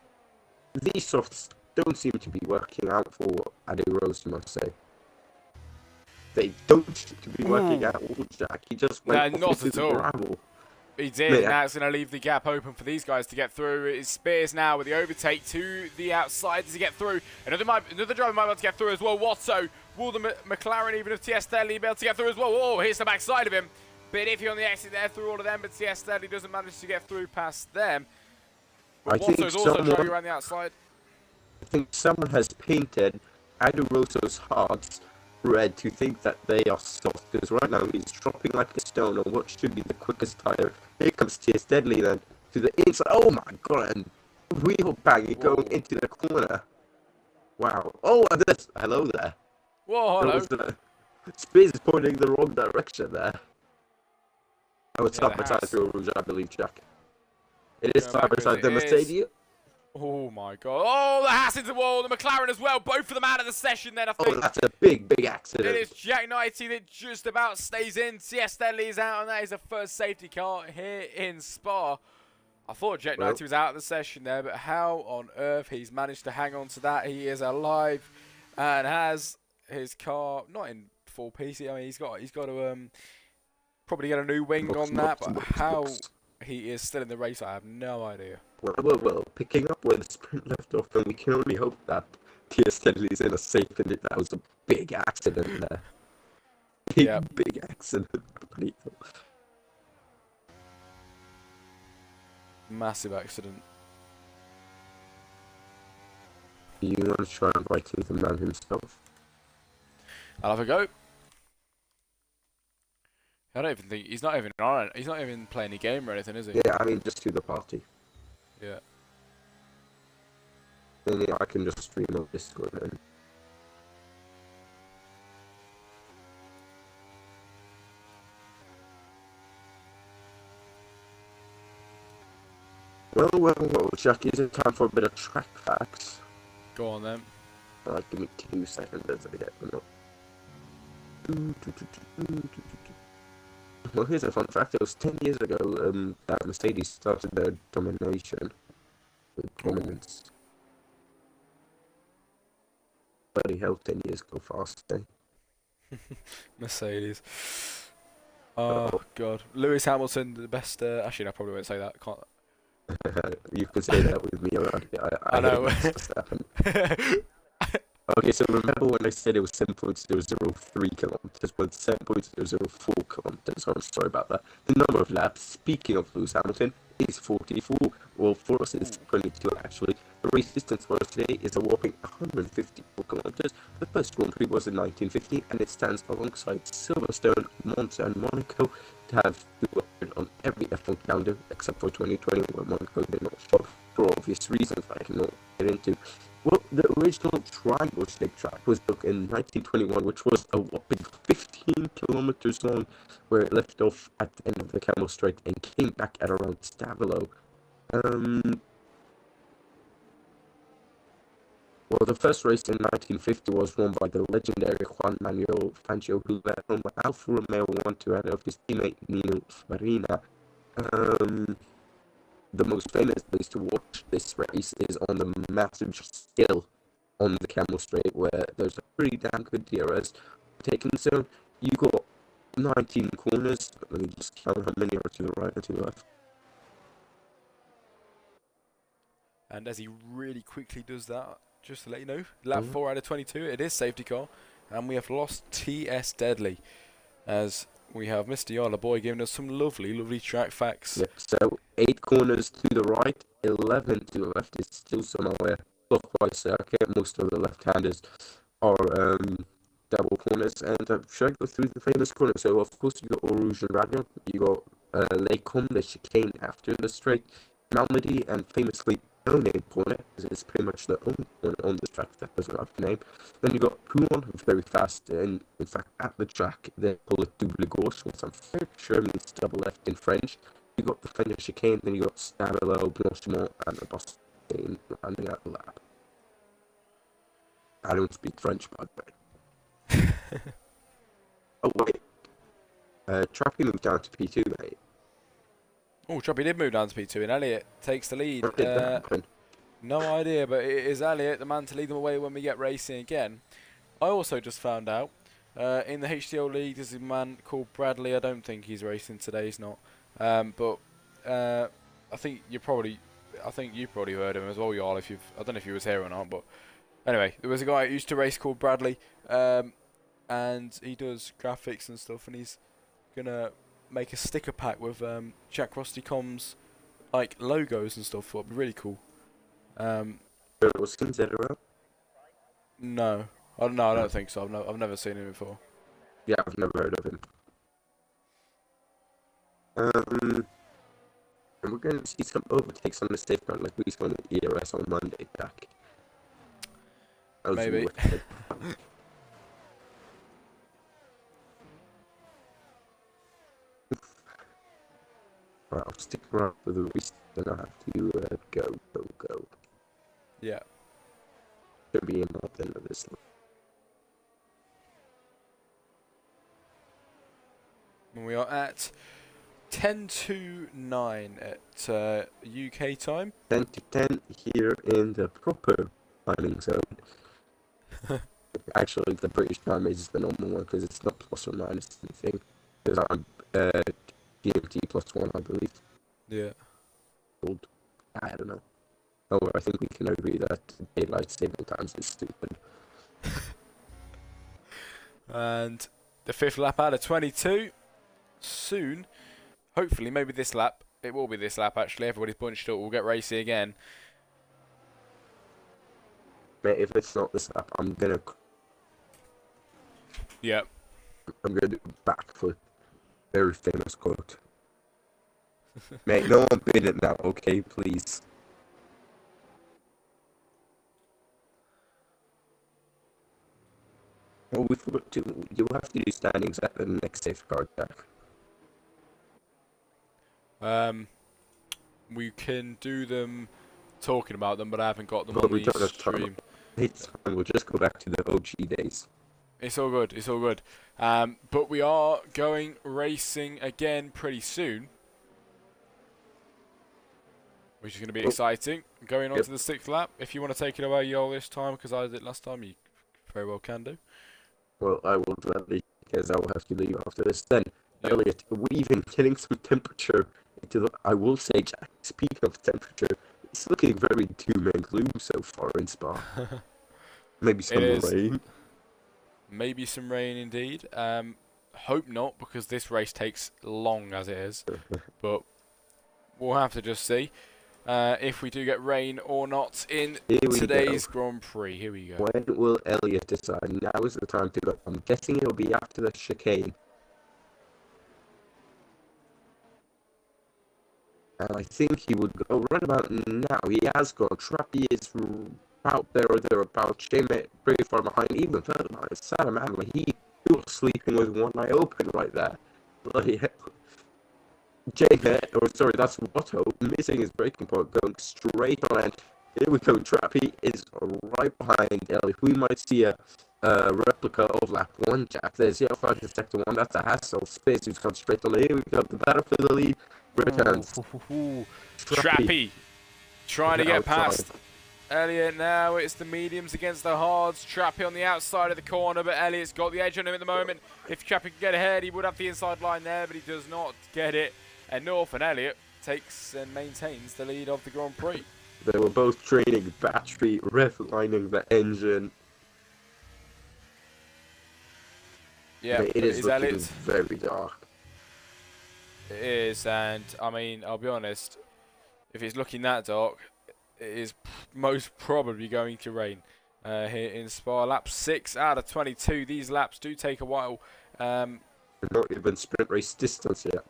These softs don't seem to be working out for Adi Rose, you must say. They don't seem to be working out all, Jack. He just went off into the gravel. He did, now it's going to leave the gap open for these guys to get through. It is Spears now with the overtake to the outside. Does he get through? Another driver might be able to get through as well. Watto, will the McLaren, even if T.S. Steadley, be able to get through as well? Oh, here's the backside of him. Bit iffy on the exit there through all of them, but T.S. Steadley doesn't manage to get through past them. But Watto's also driving around the outside. I think someone has painted Adaroso's hearts red to think that they are soft, because right now he's dropping like a stone on what should be the quickest tire. Here comes T.S. Deadly then to the inside. Oh my god, and wheel banging going into the corner. Wow. Oh, and this. Hello there. Whoa, hello. Spears is pointing in the wrong direction there. Oh, it's side by side through Rouge, I believe, Jack. It is side by side the Mercedes. Oh my god. Oh, the Haas into the wall, the McLaren as well. Both of them out of the session then, I think. Oh, that's a big, big accident. It is Jack Knighty that just about stays in. T.S. Deadly is out, and that is the first safety car here in Spa. I thought Jack Knighty was out of the session there, but how on earth he's managed to hang on to that. He is alive and has his car not in full piece. I mean, he's got to probably get a new wing on that, but how he is still in the race, I have no idea. Well, picking up where the sprint left off, and we can only hope that T.S. Deadly's in a safe, and that was a big accident there. Big accident. Massive accident. You want to try and fight the man himself? I'll have a go. I don't even think he's not even on it. He's not even playing a game or anything, is he? Yeah, I mean just to the party. Yeah. Then I can just stream on Discord then. Well, Jack, is it time for a bit of track facts? Go on then. Give me 2 seconds as I get them up. Well, here's a fun fact. It was 10 years ago that Mercedes started their domination with dominance. Bloody hell, 10 years go fast, eh? Mercedes. Oh God, Lewis Hamilton, the best. Actually, no, I probably won't say that. Can't. You can say that with me around here. I know. Hate Max Verstappen. Okay, so remember when I said it was 7.003 kilometers, but 7.004 kilometers. I'm sorry about that. The number of laps, speaking of Lewis Hamilton, is 44. Well, for us, it's 22 actually. The race distance for us today is a whopping 154 kilometers. The first Grand Prix was in 1950, and it stands alongside Silverstone, Monza, and Monaco to have the record on every F1 calendar except for 2020, where Monaco did not show for obvious reasons I cannot get into. Well, the original triangle-shaped track was built in 1921, which was a whopping 15 kilometers long, where it left off at the end of the Camel Straight and came back at around Stavelo. Well, the first race in 1950 was won by the legendary Juan Manuel Fangio, who led from Alfa Romeo 1-2 ahead of his teammate Nino Farina. The most famous place to watch this race is on the massive hill on the Camel Straight, where there's a pretty damn good DRS taken. So you got 19 corners. Let me just count how many are to the right and to the left. And as he really quickly does that, just to let you know, lap 4 out of 22, it is safety car, and we have lost TS Deadly, as we have Mr. Yala Boy giving us some lovely track facts. Yeah, so 8 corners to the right, 11 to the left. Is still somewhere clockwise circuit. Most of the left-handers are double corners, and should I go through the famous corners? So of course you got Eau Rouge and Radio, you got Les Combes, the chicane after the straight, Malmedy, and famously no name corner, because it's pretty much the only corner on the track that doesn't have a name. Then you got Pouillon, very fast, and in fact at the track they call it double gauche, which I'm fairly sure means double left in French. You got the Fender chicane, then you got Stabilo, Blanchiment, and the Boston rounding out the lap. I don't speak French, by the way. Oh wait, Trappy moved down to P2, mate. Oh, Trappy did move down to P2, and Elliot takes the lead. How did that happen? No idea, but it is Elliot, the man to lead them away when we get racing again. I also just found out, in the HDL League, there's a man called Bradley. I don't think he's racing today, he's not. But I think you probably heard him as well, y'all. I don't know if he was here or not, but anyway, there was a guy who used to race called Bradley, and he does graphics and stuff, and he's gonna make a sticker pack with Jack Rusty.com's like logos and stuff. It'd be really cool. Was Kinzera? No, I don't think so. I've never seen him before. Yeah, I've never heard of him. And we're going to see some overtakes on the safeguard like we saw in the ERS on Monday, Jack. Maybe. Right, I'll stick around for the race, then I have to go. Yeah. Should be in at the end of this. And we are at 10 to 9 at UK time. 10 to 10 here in the proper timing zone. Actually, the British time is the normal one because it's not plus or minus anything. Because I'm GMT +1, I believe. Yeah. I don't know. Oh, I think we can agree that daylight saving times is stupid. And the 5th lap out of 22. Soon, hopefully, maybe this lap. It will be this lap, actually. Everybody's bunched up. We'll get racy again. Mate, if it's not this lap, I'm gonna... Yep. I'm gonna do a backflip. Very famous quote. Mate, no one bid it now, okay, please. Oh, we forgot to... You'll have to do standings at the next safeguard, Jack. We can do them talking about them, but I haven't got them But on we the don't have time. stream. It's fine, we'll just go back to the OG days. It's all good. It's all good. But we are going racing again pretty soon, which is going to be exciting. Going on to the 6th lap. If you want to take it away, Yol, this time, because I did it last time, you very well can do. Well, I will gladly, because I will have to leave after this. Then, Elliot, we're even getting some temperature into the. I will say, Jack, speaking of temperature, it's looking very doom and gloom so far in Spa. Maybe some rain. Maybe some rain indeed. Hope not, because this race takes long as it is. But we'll have to just see if we do get rain or not in today's Grand Prix. Here we go. When will Elliot decide? Now is the time to go. I'm guessing it'll be after the chicane. And I think he would go right about now. He has got Trappy is out there or thereabouts. J-Met pretty far behind, even further behind. Salamandra, he was sleeping with one eye open right there. J-Met, or sorry, that's Watto, missing his braking point, going straight on, and here we go. Trappy is right behind Elliot. We might see a replica of lap 1, Jack. There's Yellow in sector 1, that's a hassle. Space who's gone straight on. Here we go, the battle for the lead returns. Trappy trying to get past Elliot now. It's the mediums against the hards. Trappy on the outside of the corner, but Elliot's got the edge on him at the moment. If Trappy could get ahead, he would have the inside line there, but he does not get it. And North and Elliot takes and maintains the lead of the Grand Prix. They were both training battery, redlining the engine. Yeah, it is looking Elliot's very dark. It is, and I mean, I'll be honest, if it's looking that dark, it is most probably going to rain here in Spa. Lap 6 out of 22. These laps do take a while. Not even sprint race distance yet.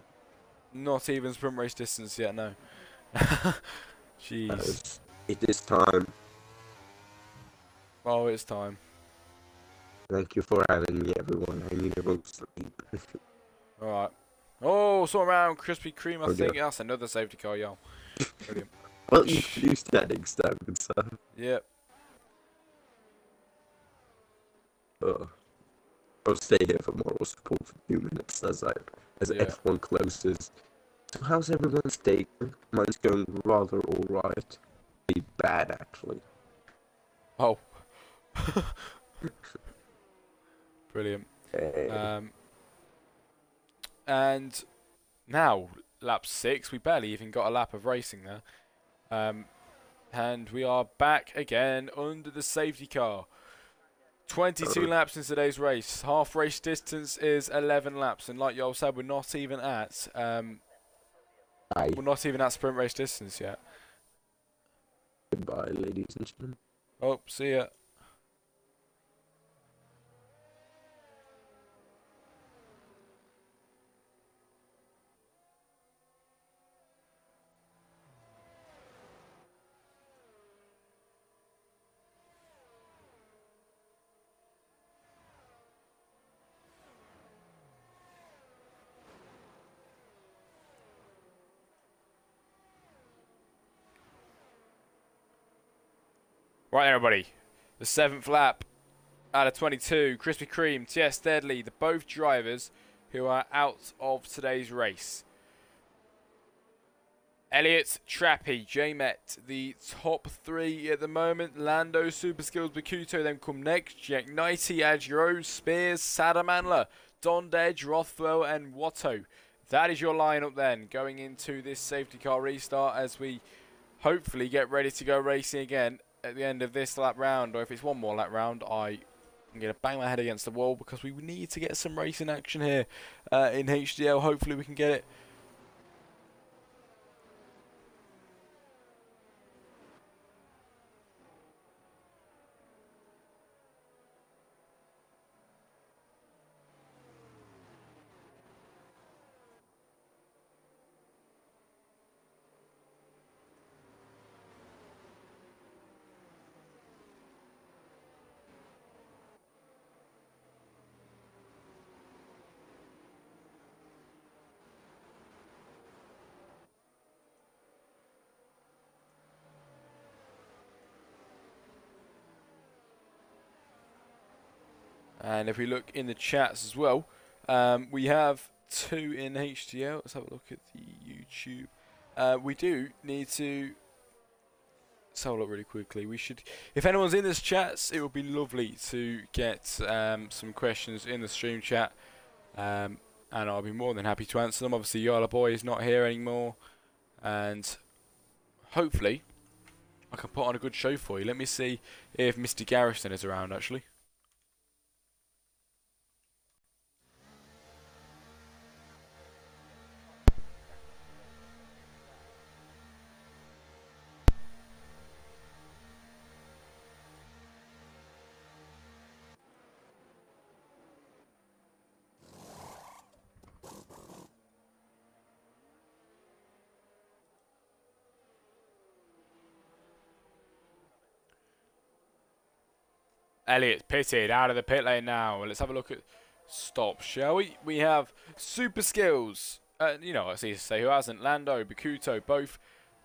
Not even sprint race distance yet, no. Jeez. It is time. Oh, it's time. Thank you for having me, everyone. I need a go sleep. Alright. Oh, saw around Krispy Kreme, I think. That's another safety car, y'all. Brilliant. Well, you produced that next time, good son. Yep. I'll stay here for moral support for a few minutes as F1 closes. So how's everyone's day? Mine's going rather alright. Pretty bad, actually. Oh. Brilliant. Hey. And now, lap 6. We barely even got a lap of racing there. And we are back again under the safety car. 22 laps in today's race. Half race distance is 11 laps, and like y'all said, we're not even at sprint race distance yet. Goodbye, ladies and gentlemen. Oh, see ya. Right, everybody. The 7th lap out of 22. Krispy Kreme, TS Deadly, the both drivers who are out of today's race. Elliot, Trappy, J-Met, the top 3 at the moment. Lando, Super Skills, Bakuto, then come next. Jack Knighty, Adjuro, Spears, Sadamandler, Don Dedge, Rothwell, and Watto. That is your lineup then, going into this safety car restart as we hopefully get ready to go racing again at the end of this lap round, or if it's one more lap round, I'm going to bang my head against the wall because we need to get some racing action here in HDL. Hopefully we can get it. And if we look in the chats as well, we have 2 in HDL. Let's have a look at the YouTube. We do need to... Let's have a look really quickly. We should, if anyone's in this chats, it would be lovely to get some questions in the stream chat, and I'll be more than happy to answer them. Obviously, Yala Boy is not here anymore, and hopefully I can put on a good show for you. Let me see if Mr. Garrison is around, actually. Elliot's pitted out of the pit lane now. Let's have a look at stops, shall we? We have super skills. You know, it's easy to say who hasn't. Lando, Bakuto, both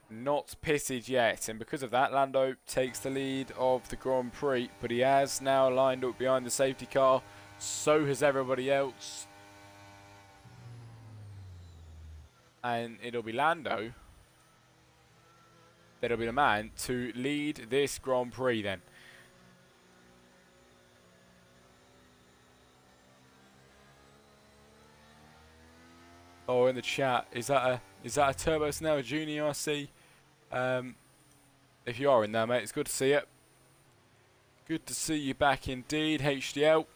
not pitted yet. And because of that, Lando takes the lead of the Grand Prix. But he has now lined up behind the safety car. So has everybody else. And it'll be Lando that'll be the man to lead this Grand Prix then. Oh, in the chat, is that a Turbo Snell Junior? I see. If you are in there, mate, it's good to see you. Good to see you back indeed, HDL.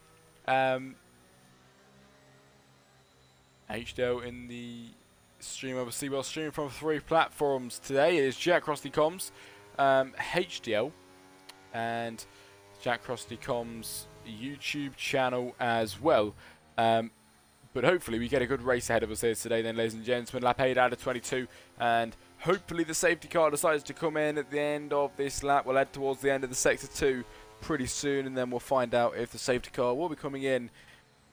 HDL in the stream, obviously. We'll stream from 3 platforms today. It is Jack Crossley Comms, HDL, and Jack Crossley Comms YouTube channel as well. But hopefully we get a good race ahead of us here today then, ladies and gentlemen. Lap 8 out of 22. And hopefully the safety car decides to come in at the end of this lap. We'll head towards the end of the Sector 2 pretty soon. And then we'll find out if the safety car will be coming in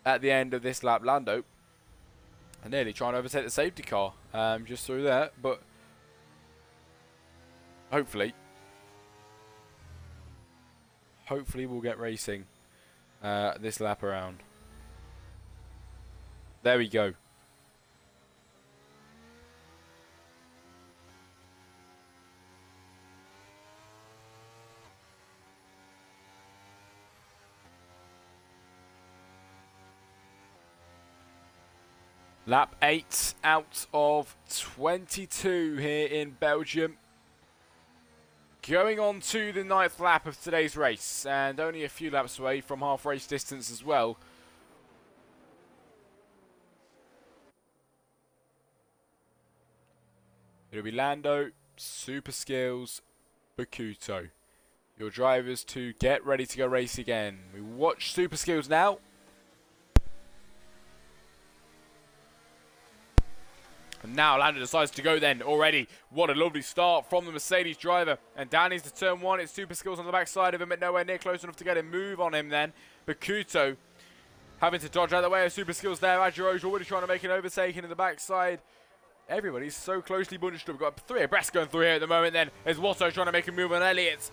at the end of this lap. Lando nearly trying to overtake the safety car just through there. But hopefully we'll get racing this lap around. There we go. Lap 8 out of 22 here in Belgium. Going on to the 9th lap of today's race, and only a few laps away from half race distance as well. It'll be Lando, Super Skills, Bakuto. Your drivers to get ready to go race again. We watch Super Skills now. And now Lando decides to go then already. What a lovely start from the Mercedes driver. And down into turn 1. It's Super Skills on the backside of him, but nowhere near close enough to get a move on him then. Bakuto having to dodge out of the way of Super Skills there. Adjuro's already trying to make an overtaking in the backside. Everybody's so closely bunched up. We've got 3 abreast going through here at the moment then. There's Watto trying to make a move on Elliott.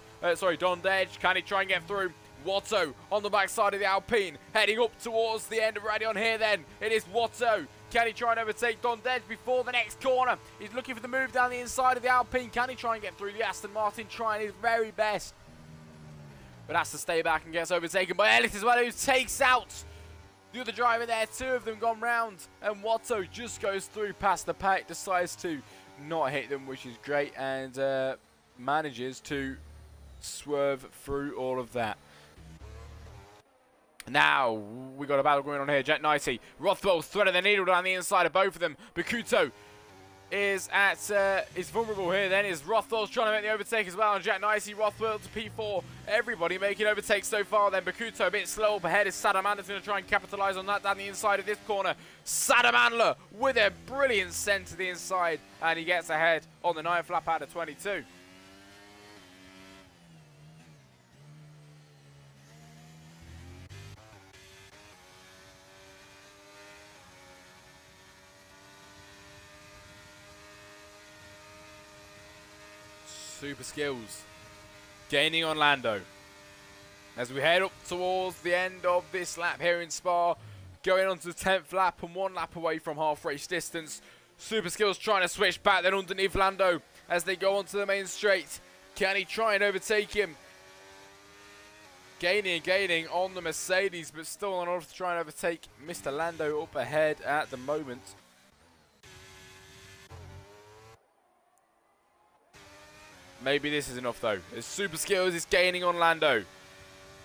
Don Dedge. Can he try and get through? Watto on the backside of the Alpine. Heading up towards the end of Radion here then. It is Watto. Can he try and overtake Don Dedge before the next corner? He's looking for the move down the inside of the Alpine. Can he try and get through? The Aston Martin trying his very best, but has to stay back and gets overtaken by Elliott as well, who takes out the other driver there. 2 of them gone round, and Watto just goes through past the pack, decides to not hit them, which is great, and manages to swerve through all of that. Now, we got a battle going on here. Jet 90. Rothwell's threading the needle down the inside of both of them. Bakuto is vulnerable here then. Is Rothwell's trying to make the overtake as well. And Jet 90, Rothwell to P4. Everybody making overtakes so far then. Bakuto a bit slow up ahead. Is Sadamander's going to try and capitalise on that down the inside of this corner. Sadamandler with a brilliant send to the inside. And he gets ahead on the 9th lap out of 22. Super Skills gaining on Lando. as we head up towards the end of this lap here in Spa, going on to the 10th lap and 1 lap away from half race distance. Super Skills trying to switch back then underneath Lando as they go onto the main straight. Can he try and overtake him? Gaining and gaining on the Mercedes, but still on enough to try and overtake Mr. Lando up ahead at the moment. Maybe this is enough though, as Super Skills is gaining on Lando.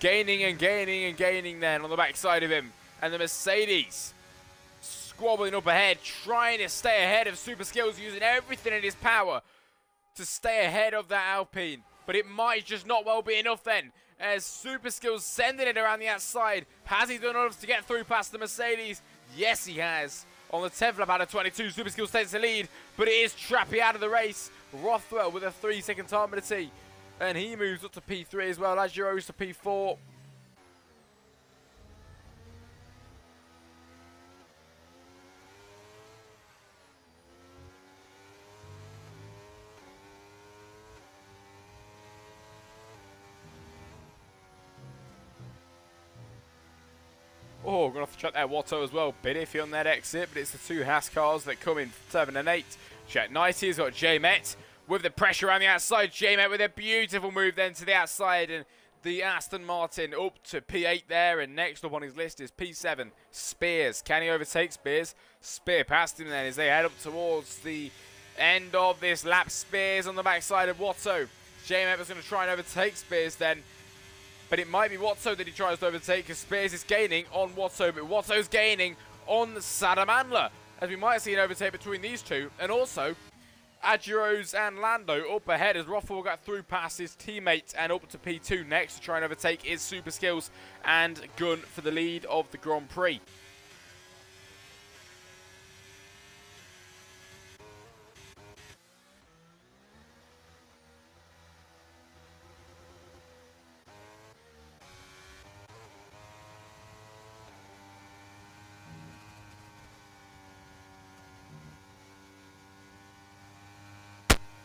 Gaining and gaining and gaining then on the backside of him. And the Mercedes squabbling up ahead, trying to stay ahead of Super Skills, using everything in his power to stay ahead of that Alpine. But it might just not well be enough then, as Super Skills sending it around the outside. Has he done enough to get through past the Mercedes? Yes, he has. On the 10th lap out of 22, Super Skills takes the lead, but it is Trappy out of the race. Rothwell with a 3-second time penalty, and he moves up to P3 as well. Agiros to P4. Oh, going to have to check that Watto as well. Bit iffy on that exit, but it's the two Haas cars that come in 7 and 8. Check 90, he's got J-Met with the pressure around the outside. J-Met with a beautiful move then to the outside, and the Aston Martin up to P8 there, and next up on his list is P7, Spears. Can he overtake Spears? Spear past him then as they head up towards the end of this lap. Spears on the backside of Watto. J-Met was going to try and overtake Spears then, but it might be Watto that he tries to overtake, because Spears is gaining on Watto, but Watto's gaining on Sadamandler, as we might see an overtake between these two. And also, Agiros and Lando up ahead as Rothwell got through past his teammate, and up to P2 next to try and overtake his Super Skills and Gun for the lead of the Grand Prix.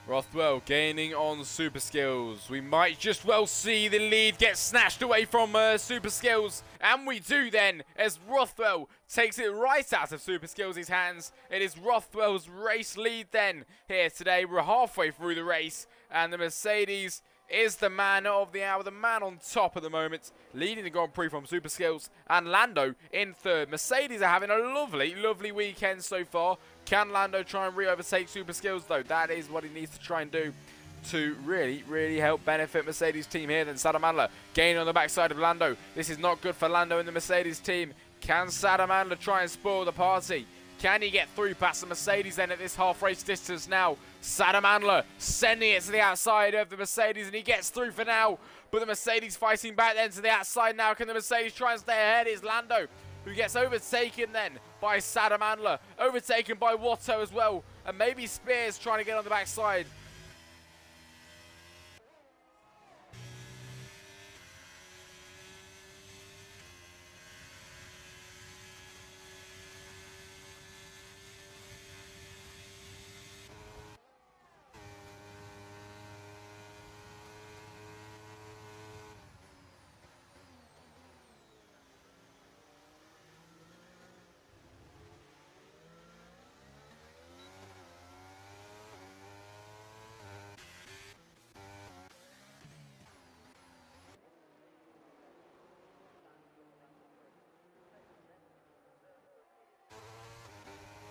Rothwell gaining on Super Skills. We might just well see the lead get snatched away from Super Skills. And we do then, as Rothwell takes it right out of Super Skills' hands. It is Rothwell's race lead then here today. We're halfway through the race, and the Mercedes is the man of the hour, the man on top at the moment, leading the Grand Prix from Super Skills, and Lando in third. Mercedes are having a lovely, lovely weekend so far. Can Lando try and re-overtake Super Skills though? That is what he needs to try and do to really, really help benefit Mercedes team here. Then Sadamandler gaining on the backside of Lando. This is not good for Lando and the Mercedes team. Can Sadamandler try and spoil the party? Can he get through past the Mercedes then at this half race distance now? Sadamandler sending it to the outside of the Mercedes, and he gets through for now. But the Mercedes fighting back then to the outside now. Can the Mercedes try and stay ahead? It's Lando who gets overtaken then by Sadamandler. Overtaken by Watto as well. And maybe Spears trying to get on the backside.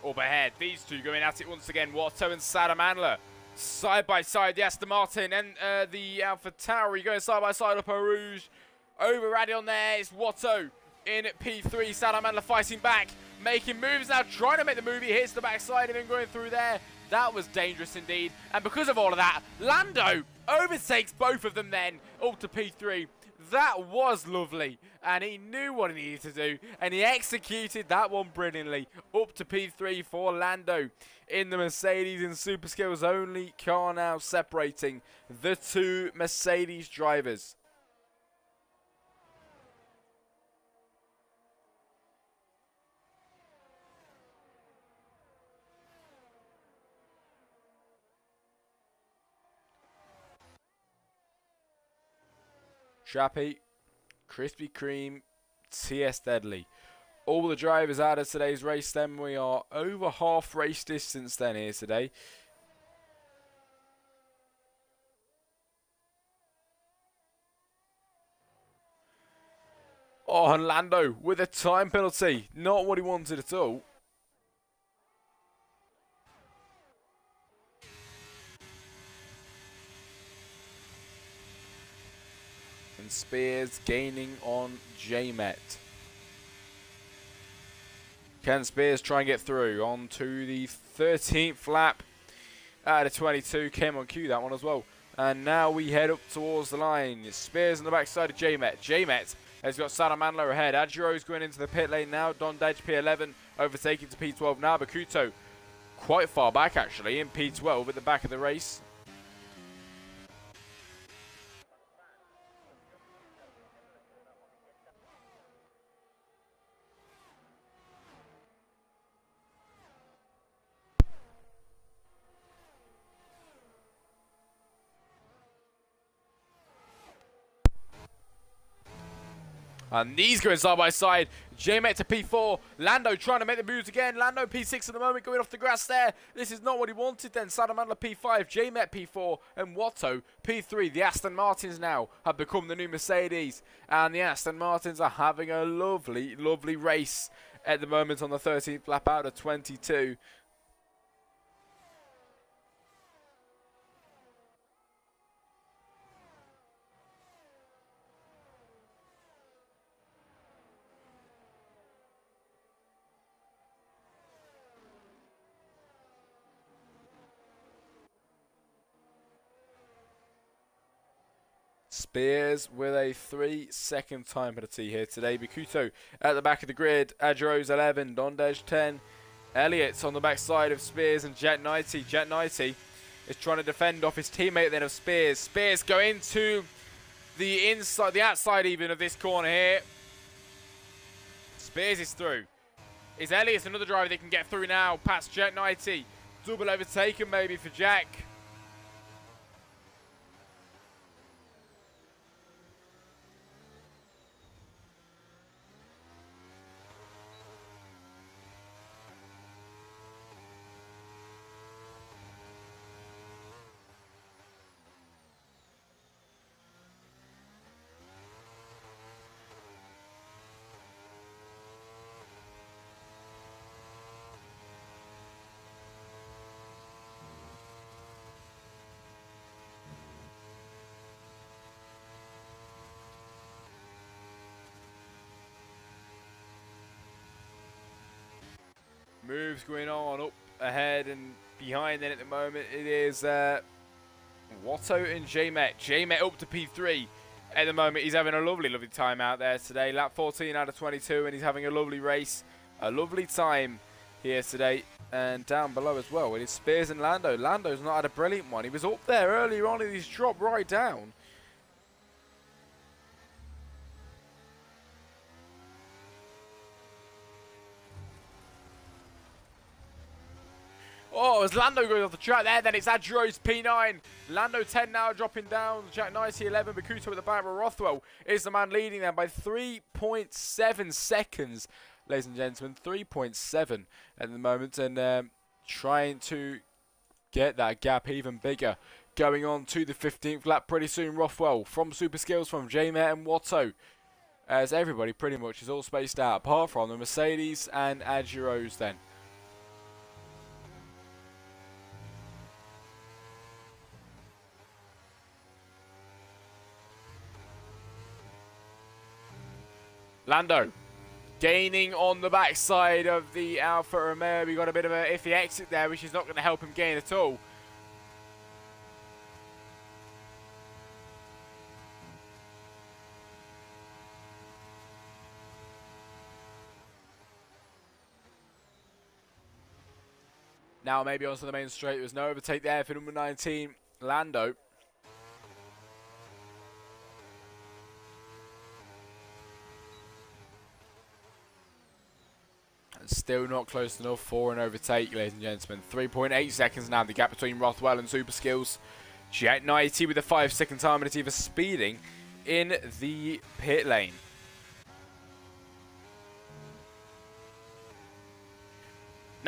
Up ahead, these two going at it once again. Watto and Sadamandler side by side. The Aston Martin and the Alpha Tauri going side by side up a Rouge. Over Radion there. It's Watto in at P3. Sadamandler fighting back, making moves now, trying to make the move. He hits the backside of him going through there. That was dangerous indeed. And because of all of that, Lando overtakes both of them then up to P3. That was lovely, and he knew what he needed to do, and he executed that one brilliantly. Up to P3 for Lando in the Mercedes and Super Skills only car now separating the two Mercedes drivers. Trappy Krispy Kreme, TS Deadly. All the drivers out of today's race then. We are over half race distance then here today. Oh, and Lando with a time penalty. Not what he wanted at all. And Spears gaining on J-Met. Can Spears try and get through on to the 13th lap out of 22. Came on cue, that one as well. And now we head up towards the line. Spears on the backside of J-Met. J-Met has got Salamanlo ahead. Adjuro's going into the pit lane now. Dondage P11 overtaking to P12 now. Bakuto quite far back actually in P12 at the back of the race. And these going side by side. J-Met to P4. Lando trying to make the moves again. Lando P6 at the moment going off the grass there. This is not what he wanted then. Salamandler P5. J-Met P4. And Watto P3. The Aston Martins now have become the new Mercedes. And the Aston Martins are having a lovely, lovely race at the moment on the 13th lap out of 22. Spears with a 3-second time penalty here today. Bakuto at the back of the grid. Adjuro's 11. Dondej 10. Elliott's on the backside of Spears and Jet 90. Jet 90 is trying to defend off his teammate then of Spears. Spears go into the inside, the outside even of this corner here. Spears is through. Is Elliott another driver that can get through now past Jet 90? Double overtaken maybe for Jack. Moves going on up ahead and behind then at the moment. It is Watto and J-Met. J-Met up to P3 at the moment. He's having a lovely, lovely time out there today. Lap 14 out of 22 and he's having a lovely race. A lovely time here today. And down below as well, it is Spears and Lando. Lando's not had a brilliant one. He was up there earlier on and he's dropped right down. Oh, as Lando goes off the track there, then it's Adjuro's P9. Lando 10 now dropping down. Jack 90, 11. Bakuto at the back. Rothwell is the man leading them by 3.7 seconds. Ladies and gentlemen, 3.7 at the moment. And trying to get that gap even bigger. Going on to the 15th lap pretty soon. Rothwell from Super Skills from J-Met and Watto. As everybody pretty much is all spaced out. Apart from the Mercedes and Adjuro's then. Lando gaining on the backside of the Alfa Romeo. We got a bit of an iffy exit there, which is not going to help him gain at all. Now maybe onto the main straight. There was no overtake there for number 19, Lando. Still not close enough for an overtake, ladies and gentlemen. 3.8 seconds now, the gap between Rothwell and Super Skills. Jet 90 with a 5-second time penalty for speeding in the pit lane.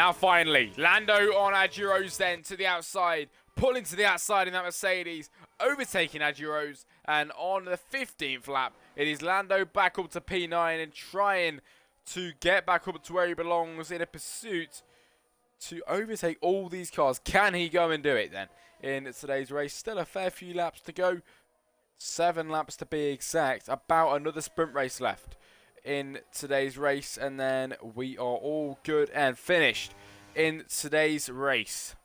Now finally, Lando on Agiros then to the outside, pulling to the outside in that Mercedes, overtaking Agiros, and on the 15th lap, it is Lando back up to P9 and trying to get back up to where he belongs in a pursuit to overtake all these cars. Can he go and do it then in today's race? Still a fair few laps to go, 7 laps to be exact, about another sprint race left in today's race, and then we are all good and finished in today's race.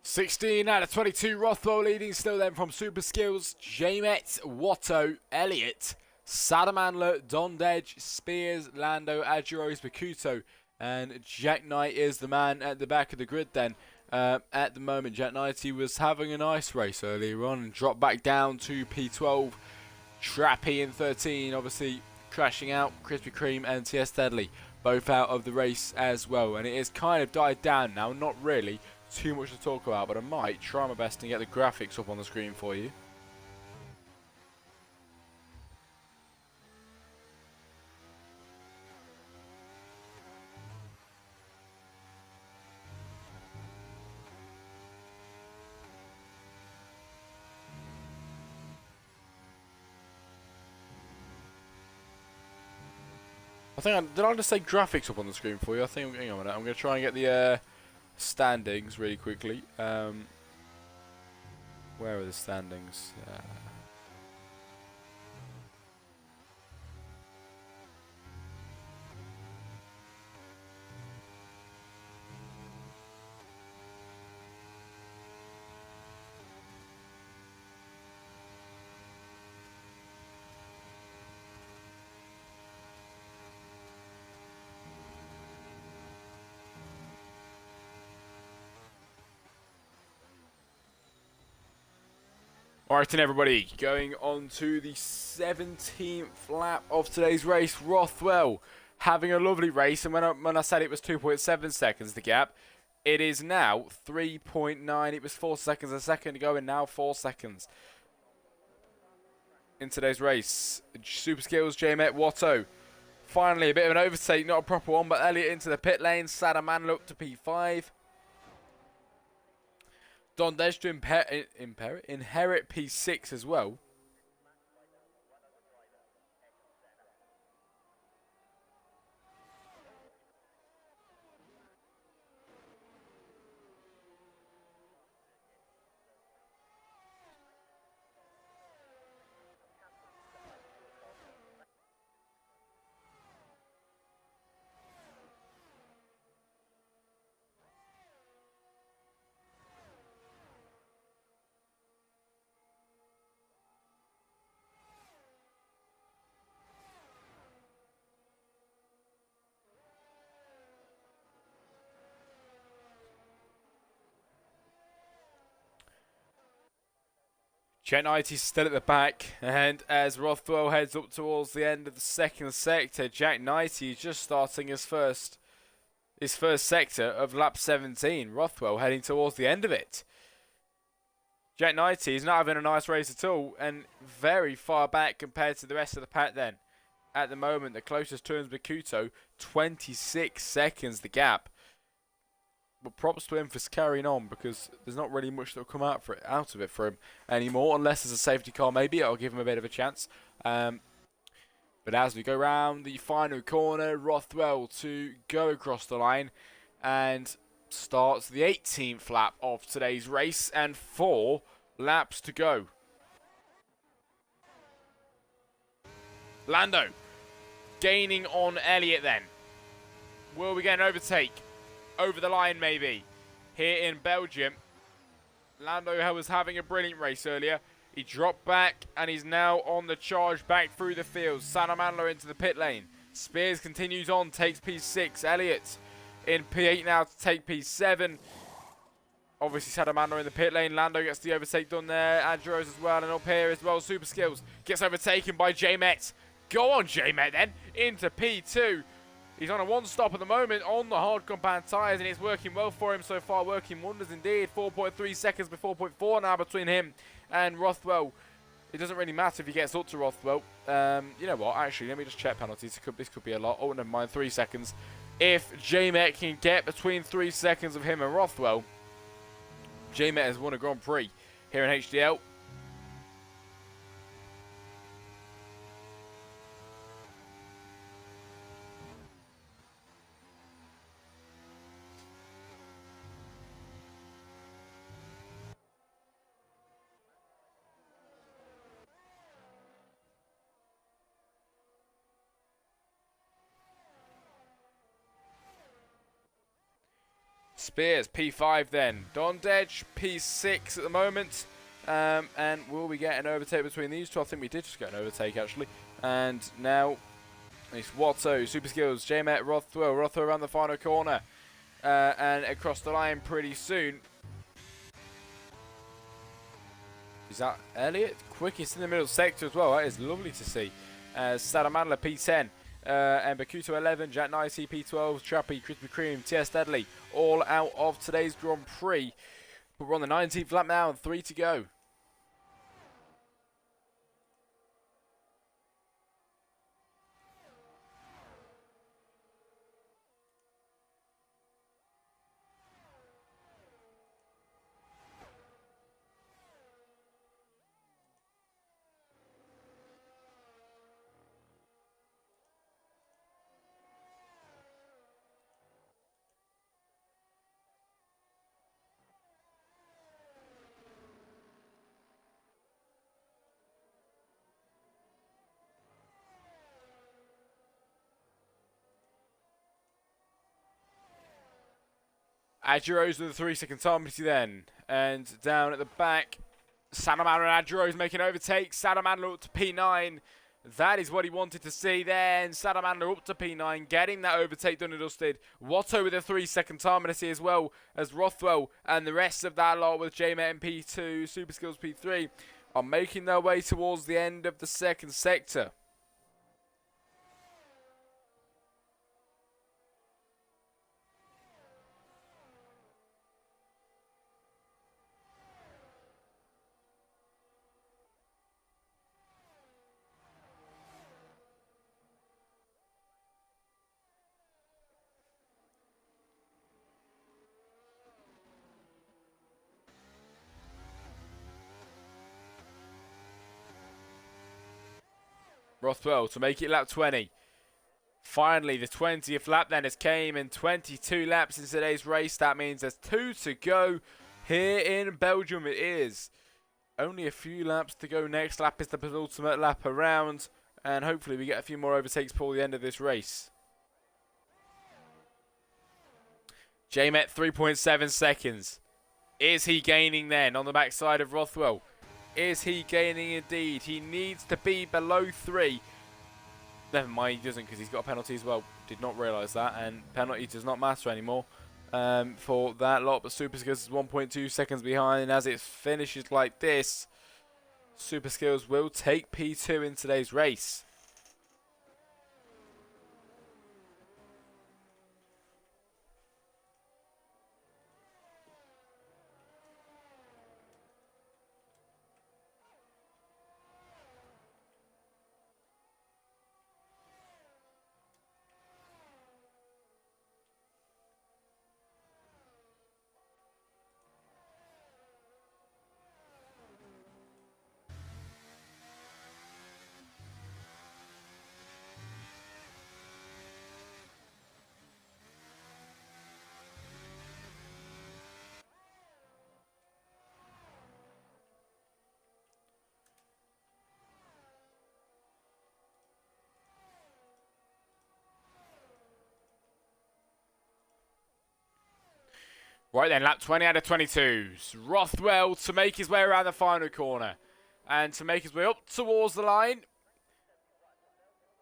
(16 out of 22), Rothwell leading still then from Super Skills, Jamet, Watto, Elliott, Sadamanler, Dondedge, Spears, Lando, Agiros, Bakuto, and Jack Knight is the man at the back of the grid then. At the moment, Jack Knight, he was having a nice race earlier on and dropped back down to P12. Trappy in 13, obviously crashing out. Krispy Kreme and TS Deadly both out of the race as well, and it has kind of died down now, not really too much to talk about, but I might try my best and get the graphics up on the screen for you. Did I just say graphics up on the screen for you? I think, hang on a minute, I'm going to try and get the standings really quickly. Where are the standings? Alright then everybody, going on to the 17th lap of today's race. Rothwell having a lovely race, and when I said it was 2.7 seconds the gap, it is now 3.9. It was 4 seconds a second ago and now 4 seconds in today's race. Super Skills, J-Met, Watto. Finally a bit of an overtake, not a proper one, but Elliott into the pit lane. Sadaman up to P5. Dondej to inherit P6 as well. Jet Knight is still at the back, and as Rothwell heads up towards the end of the second sector, Jack Knight is just starting his first sector of lap 17. Rothwell heading towards the end of it. Jack Knight is not having a nice race at all, and very far back compared to the rest of the pack then. At the moment, the closest turns Bakuto, 26 seconds the gap. But props to him for carrying on, because there's not really much that will come out of it for him anymore, unless there's a safety car. Maybe I'll give him a bit of a chance. But as we go round the final corner, Rothwell to go across the line and starts the 18th lap of today's race, and 4 laps to go. Lando gaining on Elliott then. Will we get an overtake? Over the line maybe here in Belgium. Lando was having a brilliant race earlier. He dropped back and he's now on the charge back through the field. Sadamanler into the pit lane. Spears continues on, takes P6. Elliott in P8 now to take P7. Obviously, Salamander in the pit lane. Lando gets the overtake done there. Adros as well, and up here as well. Super Skills gets overtaken by J-Met. Go on, J-Met, then. Into P2. He's on a one-stop at the moment on the hard compound tyres, and it's working well for him so far. Working wonders indeed. 4.3 seconds to 4.4 now between him and Rothwell. It doesn't really matter if he gets up to Rothwell. You know what? Actually, let me just check penalties. This could be a lot. Oh, never mind. 3 seconds. If J-Met can get between 3 seconds of him and Rothwell, J-Met has won a Grand Prix here in HDL. Spears, P5 then. Dondedge, P6 at the moment. And will we get an overtake between these two? I think we did just get an overtake, actually. And now it's Watto, Super Skills, J-Met, Rothwell. Rothwell around the final corner. And across the line pretty soon. Is that Elliott? Quickest in the middle sector as well. That is lovely to see. Salamandler, P10. And Bakuto 11, Jack Nicey, P12, Trappy, Krispy Kreme, TS Deadly, all out of today's Grand Prix. But we're on the 19th lap now and 3 to go. Adjuros with the 3-second time penalty then. And down at the back, Salamander and Adjuros making overtake. Salamander up to P9. That is what he wanted to see there. And Salamander up to P9, getting that overtake done and dusted. Watto with a 3-second time penalty as well as Rothwell and the rest of that lot with J-Met and P2, Super Skills P3 are making their way towards the end of the second sector. Rothwell to make it lap 20. Finally, the 20th lap then has came in 22 laps in today's race. That means there's 2 to go here in Belgium. It is only a few laps to go. Next lap is the penultimate lap around. And hopefully we get a few more overtakes before the end of this race. J-Met 3.7 seconds. Is he gaining then on the backside of Rothwell? Is he gaining indeed? He needs to be below 3. Never mind, he doesn't because he's got a penalty as well. Did not realise that. And penalty does not matter anymore for that lot. But Super Skills is 1.2 seconds behind. And as it finishes like this, Super Skills will take P2 in today's race. Right then, lap 20 out of 22s. Rothwell to make his way around the final corner. And to make his way up towards the line.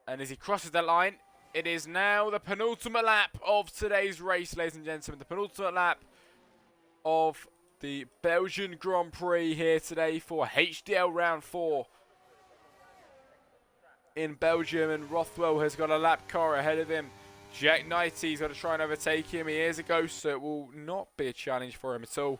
And as he crosses that line, It is now the penultimate lap of today's race, ladies and gentlemen. The penultimate lap of the Belgian Grand Prix here today for HDL round 4 in Belgium. And Rothwell has got a lap car ahead of him. Jack Knighty's got to try and overtake him. He is a ghost, so it will not be a challenge for him at all.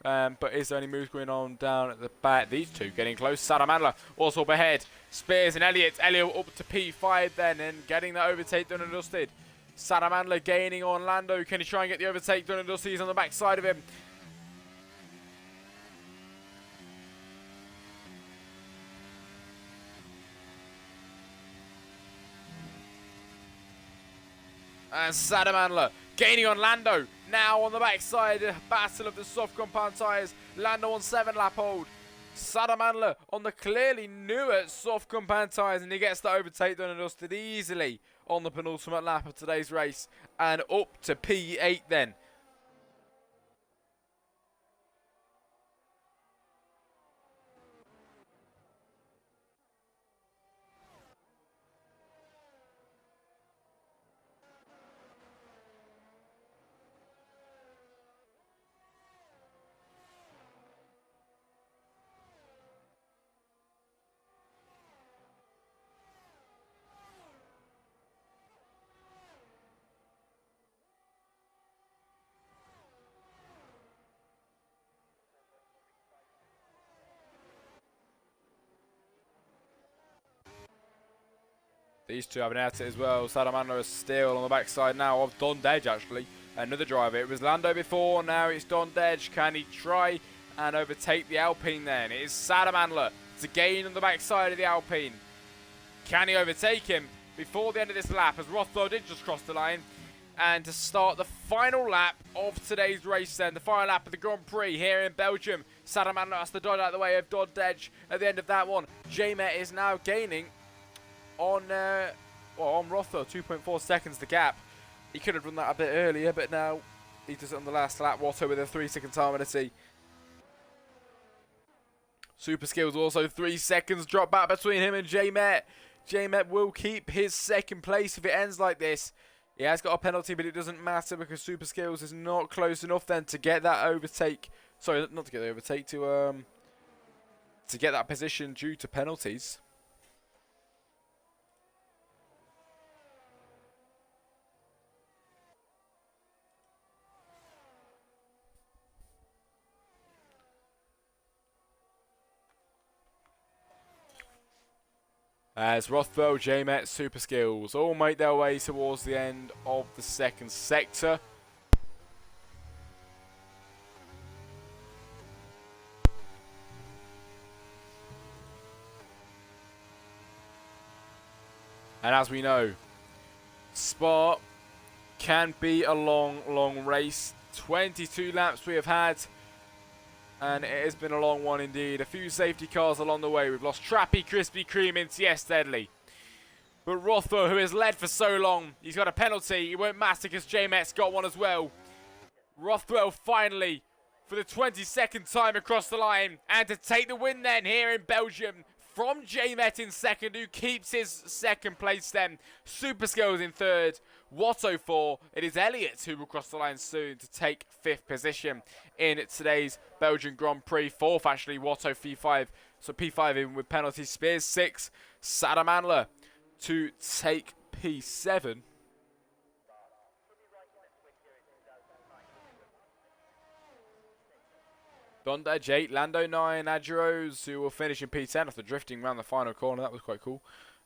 But is there any moves going on down at the back? These two getting close. Sadamandler also up ahead. Spears and Elliott. Elliott up to P5 then and getting that overtake done and dusted. Sadamandler gaining on Lando. Can he try and get the overtake done and dusted? He's on the back side of him. And Sadamandler gaining on Lando. Now on the backside, battle of the soft compound tyres. Lando on 7-lap hold. Sadamandler on the clearly newer soft compound tyres, and he gets the overtake done and dusted easily on the penultimate lap of today's race. And up to P8 then. These two having at it as well. Sadamandler is still on the backside now of Don Dedge, actually. Another driver. It was Lando before, now it's Don Dedge. Can he try and overtake the Alpine then? It is Sadamandler to gain on the backside of the Alpine. Can he overtake him before the end of this lap, as Rothwell did just cross the line? And to start the final lap of today's race then, the final lap of the Grand Prix here in Belgium. Sadamandler has to dodge out of the way of Don Dedge at the end of that one. J-Met is now gaining on Rothwell, 2.4 seconds the gap. He could have done that a bit earlier, but now he does it on the last lap. Watto with a 3-second time penalty. Super Skills also 3 seconds drop back between him and J-Met. J-Met will keep his second place if it ends like this. He has got a penalty, but it doesn't matter because Super Skills is not close enough then to get that overtake. Sorry, not to get the overtake, to get that position due to penalties. As Rothwell, J-Met, Super Skills all make their way towards the end of the second sector. And as we know, Spa can be a long, long race. 22 laps we have had. And it has been a long one indeed. A few safety cars along the way. We've lost Trappy, Krispy Kreme, and Yes Deadly. But Rothwell, who has led for so long, he's got a penalty. It won't matter because J-Met's got one as well. Rothwell finally, for the 22nd time across the line. And to take the win then here in Belgium from J-Met in second, who keeps his second place then. Super Skills in third. Watto 4. It is Elliott who will cross the line soon to take 5th position in today's Belgian Grand Prix. 4th actually, Watto P5. So P5 in with penalties. Spears 6. Sadamandler to take P7. Don Dedge 8, Lando 9, Adjuros, who will finish in P10 after drifting around the final corner. That was quite cool.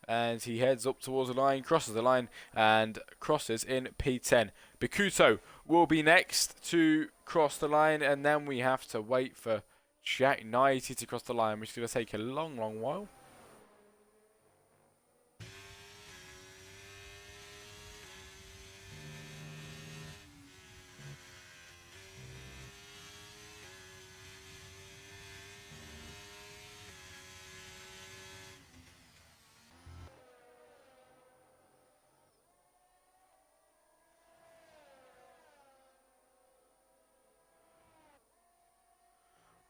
And he heads up towards the line, crosses the line, and crosses in P10. Bikuto will be next to cross the line, and then we have to wait for Jack Knighty to cross the line, which is going to take a long, long while.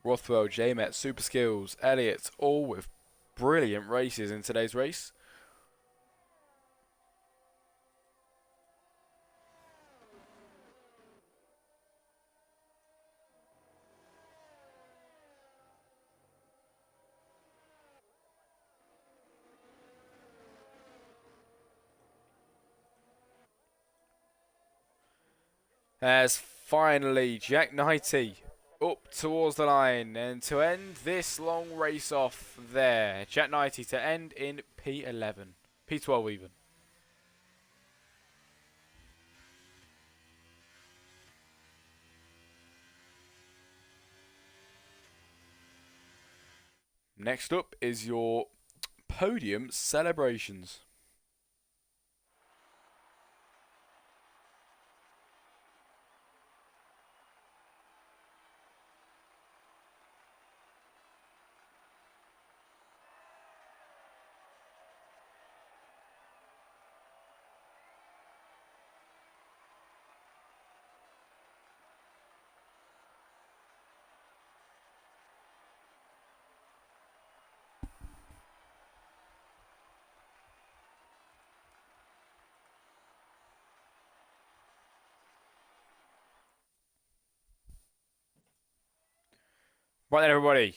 Rothwell, J-Met, Super Skills, Elliott, all with brilliant races in today's race. As finally Jack Knighty up towards the line, and to end this long race off there, Jack Knighty to end in P11, P12 even. Next up is your podium celebrations. Right then, everybody.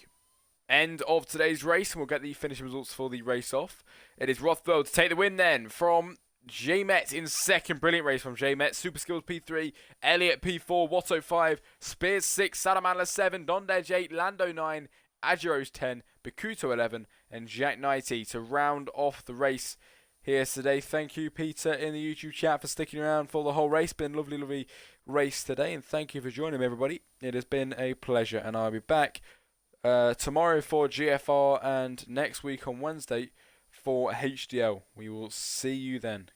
End of today's race, and we'll get the finishing results for the race off. It is Rothwell to take the win then from J-Met in second. Brilliant race from J-Met. Super Skills P3, Elliot P4, Watto 5, Spears 6, Salamandra 7, Dondedge 8, Lando 9, Agiros 10, Bakuto 11, and Jack Knighty to round off the race here today. Thank you, Peter, in the YouTube chat for sticking around for the whole race. Been a lovely, lovely race today, and thank you for joining me, everybody. It has been a pleasure, and I'll be back tomorrow for GFR and next week on Wednesday for HDL. We will see you then.